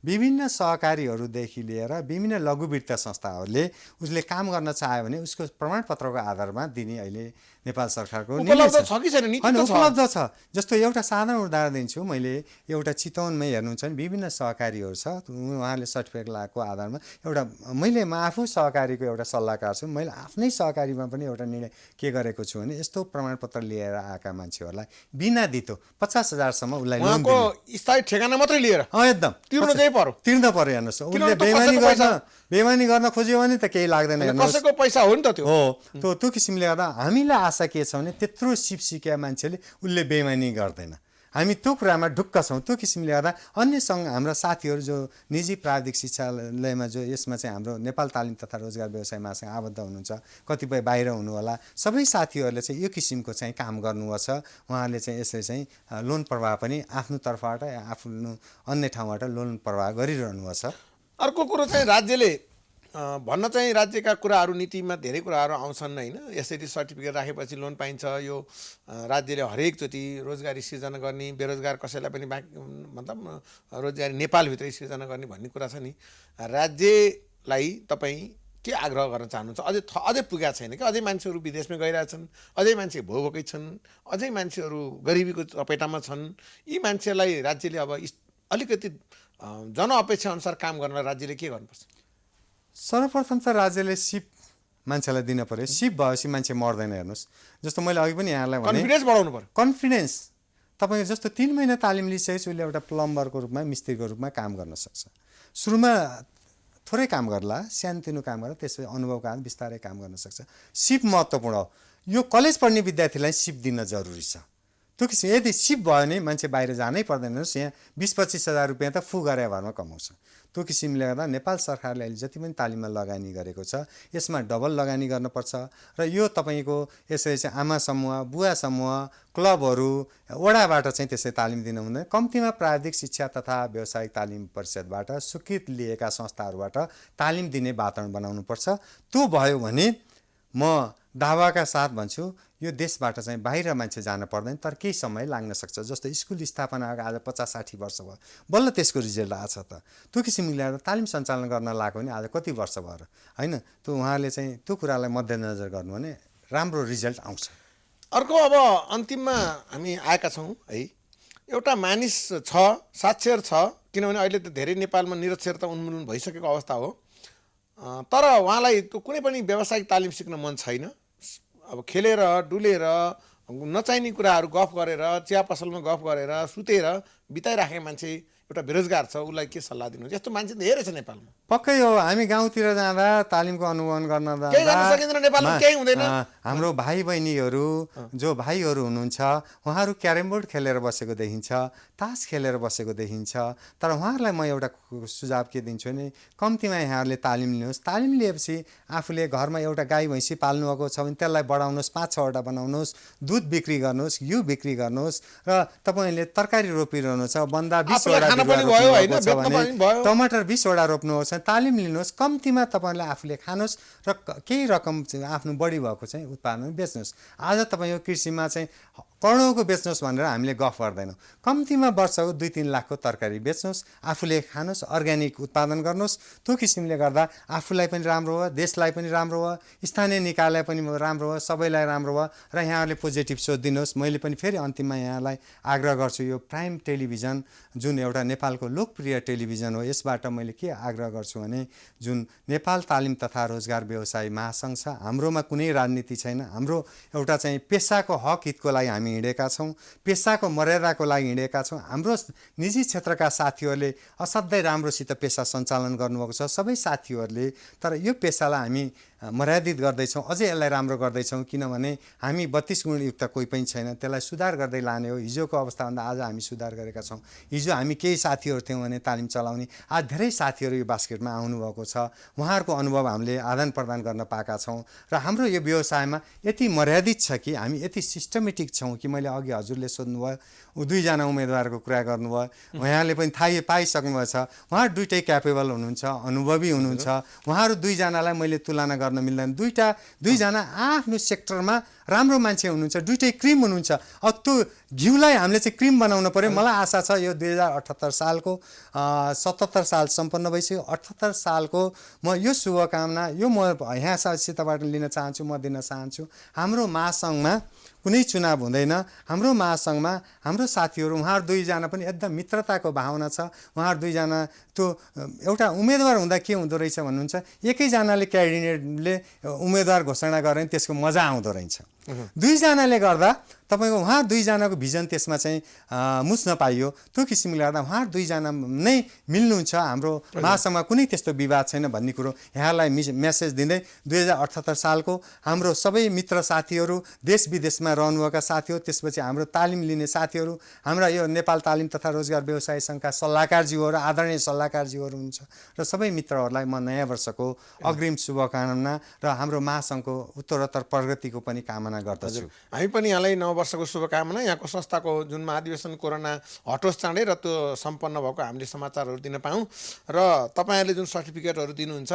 विभिन्न सहकारीहरूदेखि लिएर विभिन्न लघुवित्त संस्थाहरूले उसले काम गर्न चाह्यो भने उसको प्रमाणपत्रको आधारमा दिने अहिले नेपाल सरकारको उपलब्ध छ कि छैन? नीति होइन, त छ। उपलब्ध छ। जस्तो एउटा साधारण उदाहरण दिन्छु मैले। एउटा चितवनमै हेर्नुहुन्छ भने विभिन्न सहकारीहरू छ, उहाँले सर्टिफिकेट लगाएको आधारमा एउटा म आफू सहकारीको एउटा सल्लाहकार छु। मैले आफ्नै सहकारीमा पनि एउटा निर्णय के गरेको छु भने यस्तो प्रमाणपत्र लिएर आएका मान्छेहरूलाई बिना दितो 50,000सम्म उसलाई लोन उहाँको दिने। स्थायी ठेगाना मात्रै लिएर एकदम तिर्नु चाहिँ पर्यो। तिर्न पर्यो। हेर्नुहोस्, उसले त बेइमानी गर्न खोज्यो भने त केही लाग्दैन। हेर्नुहोस्, कसैको पैसा हो नि त त्यो। हो, त्यो किसिमले गर्दा हामीलाई आशा के छ भने त्यत्रो सिप सिकेका मान्छेले उसले बेइमानी गर्दैन। हामी त्यो कुरामा ढुक्क छौँ। त्यो किसिमले गर्दा अन्य सङ्घ हाम्रा साथीहरू जो निजी प्राविधिक शिक्षालयमा जो यसमा चाहिँ हाम्रो नेपाल तालिम तथा रोजगार व्यवसाय महासङ्घ आबद्ध हुनुहुन्छ, कतिपय बाहिर हुनु होला, सबै साथीहरूले चाहिँ यो किसिमको चाहिँ काम गर्नुभएको छ। उहाँहरूले चाहिँ यसले चाहिँ लोन प्रवाह पनि आफ्नो तर्फबाट आफ्नो अन्य ठाउँबाट लोन प्रवाह गरिरहनु भएको छ। अर्को कुरो चाहिँ राज्यले भन्न चाहिँ राज्यका कुराहरू नीतिमा धेरै कुराहरू आउँछन् होइन। यसरी सर्टिफिकेट राखेपछि लोन पाइन्छ, यो राज्यले हरेकचोटि रोजगारी सिर्जना गर्ने, बेरोजगार कसैलाई पनि मतलब रोजगारी नेपालभित्रै सिर्जना गर्ने भन्ने कुरा छ नि। राज्यलाई तपाईँ के आग्रह गर्न चाहनुहुन्छ? अझै पुगेको छैन कि? अझै मान्छेहरू विदेशमै गइरहेछन्, अझै मान्छे भोकै छन्, अझै मान्छेहरू गरिबीको चपेटामा छन्। यी मान्छेलाई राज्यले अब अलिकति जनअपेक्षा अनुसार काम गर्नलाई राज्यले के गर्नुपर्छ? सर्वप्रथम त राज्यले सिप मान्छेलाई दिन पर्यो। सिप भएपछि मान्छे मर्दैन। हेर्नुहोस्, जस्तो मैले अघि पनि यहाँलाई भने कन्फिडेन्स बढाउनु पर्यो। कन्फिडेन्स तपाईँको जस्तो 3 महिना तालिम लिइसकेपछि उसले एउटा प्लम्बरको रूपमा, मिस्त्रीको रूपमा काम गर्न सक्छ। सुरुमा थोरै काम गर्ला, सानोतिनो काम गर्ला, त्यसपछि अनुभवका आधारमा बिस्तारै काम गर्न सक्छ। सिप महत्त्वपूर्ण हो। यो कलेज पढ्ने विद्यार्थीलाई सिप दिन जरुरी छ। त्यो किसिम यदि सिप भयो भने मान्छे बाहिर जानै पर्दैन। यहाँ 20-25 हजार रुपियाँ त फु गरे भरमा कमाउँछ। त्यो किसिमले गर्दा नेपाल सरकारले अहिले जति पनि तालिममा लगानी गरेको छ यसमा डबल लगानी गर्नुपर्छ। र यो तपाईँको यसरी चाहिँ आमा समूह, बुवा समूह, क्लबहरू, वडाबाट चाहिँ त्यसै तालिम दिन हुँदैन। कम्तीमा प्राविधिक शिक्षा तथा व्यावसायिक तालिम परिषदबाट स्वीकृत लिएका संस्थाहरूबाट तालिम दिने वातावरण बनाउनुपर्छ। त्यो भयो भने म दावाका साथ भन्छु यो देशबाट चाहिँ बाहिर मान्छे जान पर्दैन, तर केही समय लाग्न सक्छ। जस्तो स्कुल स्थापना आज 50-60 वर्ष भयो, बल्ल त्यसको रिजल्ट आछ त। त्यो किसिमले ल्याएर तालिम सञ्चालन गर्न लागेको भने आज कति वर्ष भयो होइन। त्यो उहाँले चाहिँ त्यो कुरालाई मध्यनजर गर्नु भने राम्रो रिजल्ट आउँछ। अर्को अब अन्तिममा हामी आएका छौँ है। एउटा मानिस छ, साक्षर छ, किनभने अहिले त धेरै नेपालमा निरक्षरता उन्मूलन भइसकेको अवस्था हो, तर उहाँलाई त्यो कुनै पनि व्यावसायिक तालिम सिक्न मन छैन। अब खेलेर डुलेर नचाहिने कुराहरू गफ गरेर, चिया पसलमा गफ गरेर, सुतेर बिताइराखेको मान्छे एउटा बेरोजगार छ, उसलाई के सल्लाह दिनुहुन्छ? यस्तो मान्छे धेरै छ नेपालमा। पक्कै हो। हामी गाउँतिर जाँदा तालिमको अनुगमन गर्न केही गर्न सकिँदैन, नेपालमा केही हुँदैन। हाम्रो भाइ बहिनीहरू जो भाइहरू हुनुहुन्छ उहाँहरू क्यारम बोर्ड खेलेर बसेको देखिन्छ, तास खेलेर बसेको देखिन्छ। तर उहाँहरूलाई म एउटा सुझाव के दिन्छु भने कम्तीमा यहाँहरूले तालिम लिनुहोस्। तालिम लिएपछि आफूले घरमा एउटा गाई भैँसी पाल्नुभएको छ भने त्यसलाई बढाउनुहोस्, 5-6वटा बनाउनुहोस्, दुध बिक्री गर्नुहोस्, घिउ बिक्री गर्नुहोस्। र तपाईँले तरकारी रोपिरहनु छ, बन्दा 20वटा खान बिरुवा पनि भयो, होइन, रोप्नुभएको छ बेच्न भने पनि भयो। टमाटर 20 वटा रोप्नुहोस्, तालिम लिनुहोस्, कम्तीमा तपाईँले आफूले खानुहोस् र केही रकम चाहिँ आफ्नो बढी भएको चाहिँ उत्पादन बेच्नुहोस्। आज तपाईँ यो कृषिमा चाहिँ करोडौँको बेच्नुहोस् भनेर हामीले गफ गर्दैनौँ। कम्तीमा वर्षको 2-3 लाखको तरकारी बेच्नुहोस्, आफूले खानुहोस्, अर्ग्यानिक उत्पादन गर्नुहोस्। त्यो किसिमले गर्दा आफूलाई पनि राम्रो हो, देशलाई पनि राम्रो हो, स्थानीय निकायलाई पनि राम्रो हो, सबैलाई राम्रो हो र यहाँहरूले पोजिटिभ सोच दिनुहोस्। मैले पनि फेरि अन्तिममा यहाँलाई आग्रह गर्छु, यो प्राइम टेलिभिजन जुन एउटा नेपालको लोकप्रिय टेलिभिजन हो, यसबाट मैले के आग्रह गर्छु भने जुन नेपाल तालिम तथा रोजगार व्यवसायी महासङ्घ छ, हाम्रोमा कुनै राजनीति छैन। हाम्रो एउटा चाहिँ पेसाको हक हितको लागि हामी हिँडेका छौँ, पेसाको मर्यादाको लागि हिँडेका छौँ। हाम्रो निजी क्षेत्रका साथीहरूले असाध्यै राम्रोसित पेसा सञ्चालन गर्नुभएको छ, सबै साथीहरूले। तर यो पेसालाई हामी मर्यादित गर्दैछौँ, अझै यसलाई राम्रो गर्दैछौँ, किनभने हामी 32 गुणयुक्त कोही पनि छैन, त्यसलाई सुधार गर्दै लाने हो। हिजोको अवस्थाभन्दा आज हामी सुधार गरेका छौँ। हिजो हामी केही साथीहरू थियौँ भने तालिम चलाउने, आज धेरै साथीहरू यो बास्केटमा आउनुभएको छ, उहाँहरूको अनुभव हामीले आदान प्रदान गर्न पाएका छौँ। र हाम्रो यो व्यवसायमा यति मर्यादित छ कि हामी यति सिस्टमेटिक छौँ कि मैले अघि हजुरले सोध्नुभयो, 2जना उम्मेदवारको कुरा गर्नुभयो, उहाँले पनि थाहै पाइसक्नुभएको छ। उहाँ दुइटै क्यापेबल हुनुहुन्छ, अनुभवी हुनुहुन्छ। उहाँहरू 2जनालाई मैले तुलना गर्न मिल्दैन। दुईजना आफ्नो सेक्टरमा राम्रो मान्छे हुनुहुन्छ, दुइटै क्रिम हुनुहुन्छ। अब त्यो घिउलाई हामीले चाहिँ क्रिम बनाउनु पऱ्यो। मलाई आशा छ यो 2078 सालको 77 साल सम्पन्न भइसक्यो। 78 सालको म यो शुभकामना यो म यहाँसितबाट लिन चाहन्छु, म दिन चाहन्छु। हाम्रो महासङ्घमा कुनै चुनाव हुँदैन। हाम्रो महासङ्घमा हाम्रो साथीहरू उहाँहरू 2जना पनि एकदम मित्रताको भावना छ। उहाँहरू 2जना त्यो एउटा उम्मेदवार हुँदा के हुँदो रहेछ भन्नुहुन्छ, एकैजनाले क्याबिनेटले उम्मेदवार घोषणा गरे भने त्यसको मजा आउँदो रहेछ। 2जनाले गर्दा तपाईँको उहाँ 2जनाको भिजन त्यसमा चाहिँ मुस्न पाइयो। त्यो किसिमले गर्दा उहाँहरू 2जना नै मिल्नुहुन्छ। हाम्रो महासङ्घमा कुनै त्यस्तो विवाद छैन भन्ने कुरो यहाँलाई मेसेज दिँदै 2078 सालको हाम्रो सबै मित्र साथीहरू, देश विदेशमा रहनुभएका साथीहरू, त्यसपछि हाम्रो तालिम लिने साथीहरू, हाम्रा यो नेपाल तालिम तथा रोजगार व्यवसाय सङ्घका सल्लाहकारज्यूहरू, आदरणीय सल्लाहकारज्यूहरू हुन्छ र सबै मित्रहरूलाई म नयाँ वर्षको अग्रिम शुभकामना र हाम्रो महासङ्घको उत्तरोत्तर प्रगतिको पनि कामना गर्दछु। हामी पनि यहाँलाई नव वर्षको शुभकामना। यहाँको संस्थाको जुन महाधिवेशन कोरोना हटोस् चाँडै र त्यो सम्पन्न भएको हामीले समाचारहरू दिन पाऊँ र तपाईँहरूले जुन सर्टिफिकेटहरू दिनुहुन्छ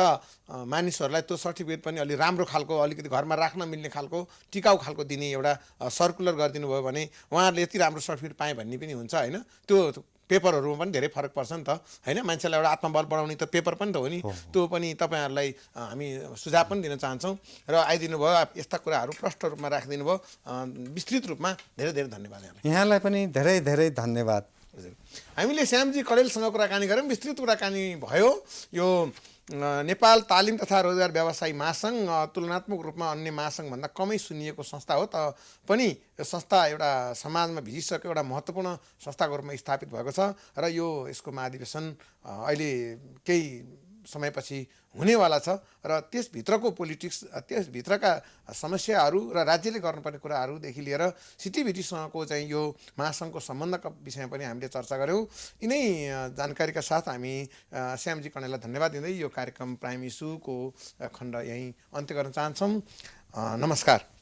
मानिसहरूलाई, त्यो सर्टिफिकेट पनि अलि राम्रो खालको, अलिकति घरमा राख्न मिल्ने खालको, टिकाउ खालको दिने एउटा सर्कुलर गरिदिनु भयो भने उहाँहरूले यति राम्रो सर्टिफिकेट पाएँ भन्ने पनि हुन्छ, होइन? त्यो पेपरहरूमा पनि धेरै फरक पर्छ नि त, होइन? मान्छेलाई एउटा आत्मबल बढाउने त पेपर पनि त हो नि। त्यो पनि तपाईँहरूलाई हामी सुझाव पनि दिन चाहन्छौँ र आइदिनु भयो, यस्ता कुराहरू प्रष्ट रूपमा राखिदिनु भयो, विस्तृत रूपमा धेरै धेरै धन्यवाद यहाँलाई पनि धेरै धेरै धन्यवाद। हामीले श्यामजी कडेलसँग कुराकानी गऱ्यौँ, विस्तृत कुराकानी भयो। यो नेपाल तालिम तथा रोजगार व्यवसायी महासङ्घ तुलनात्मक रूपमा अन्य महासङ्घभन्दा कमै सुनिएको संस्था हो, त पनि यो संस्था एउटा समाजमा भिजिसकेको एउटा महत्त्वपूर्ण संस्थाको रूपमा स्थापित भएको छ र यो यसको महाधिवेशन अहिले केही समयपछि हुनेवाला छ र त्यसभित्रको पोलिटिक्स, त्यसभित्रका समस्याहरू र राज्यले गर्नुपर्ने कुराहरूदेखि लिएर सिटिभिटीसँगको चाहिँ यो महासङ्घको सम्बन्धका विषयमा पनि हामीले चर्चा गऱ्यौँ। यिनै जानकारीका साथ हामी श्यामजी कणेललाई धन्यवाद दिँदै यो कार्यक्रम प्राइम इस्युको खण्ड यहीँ अन्त्य गर्न चाहन्छौँ। नमस्कार।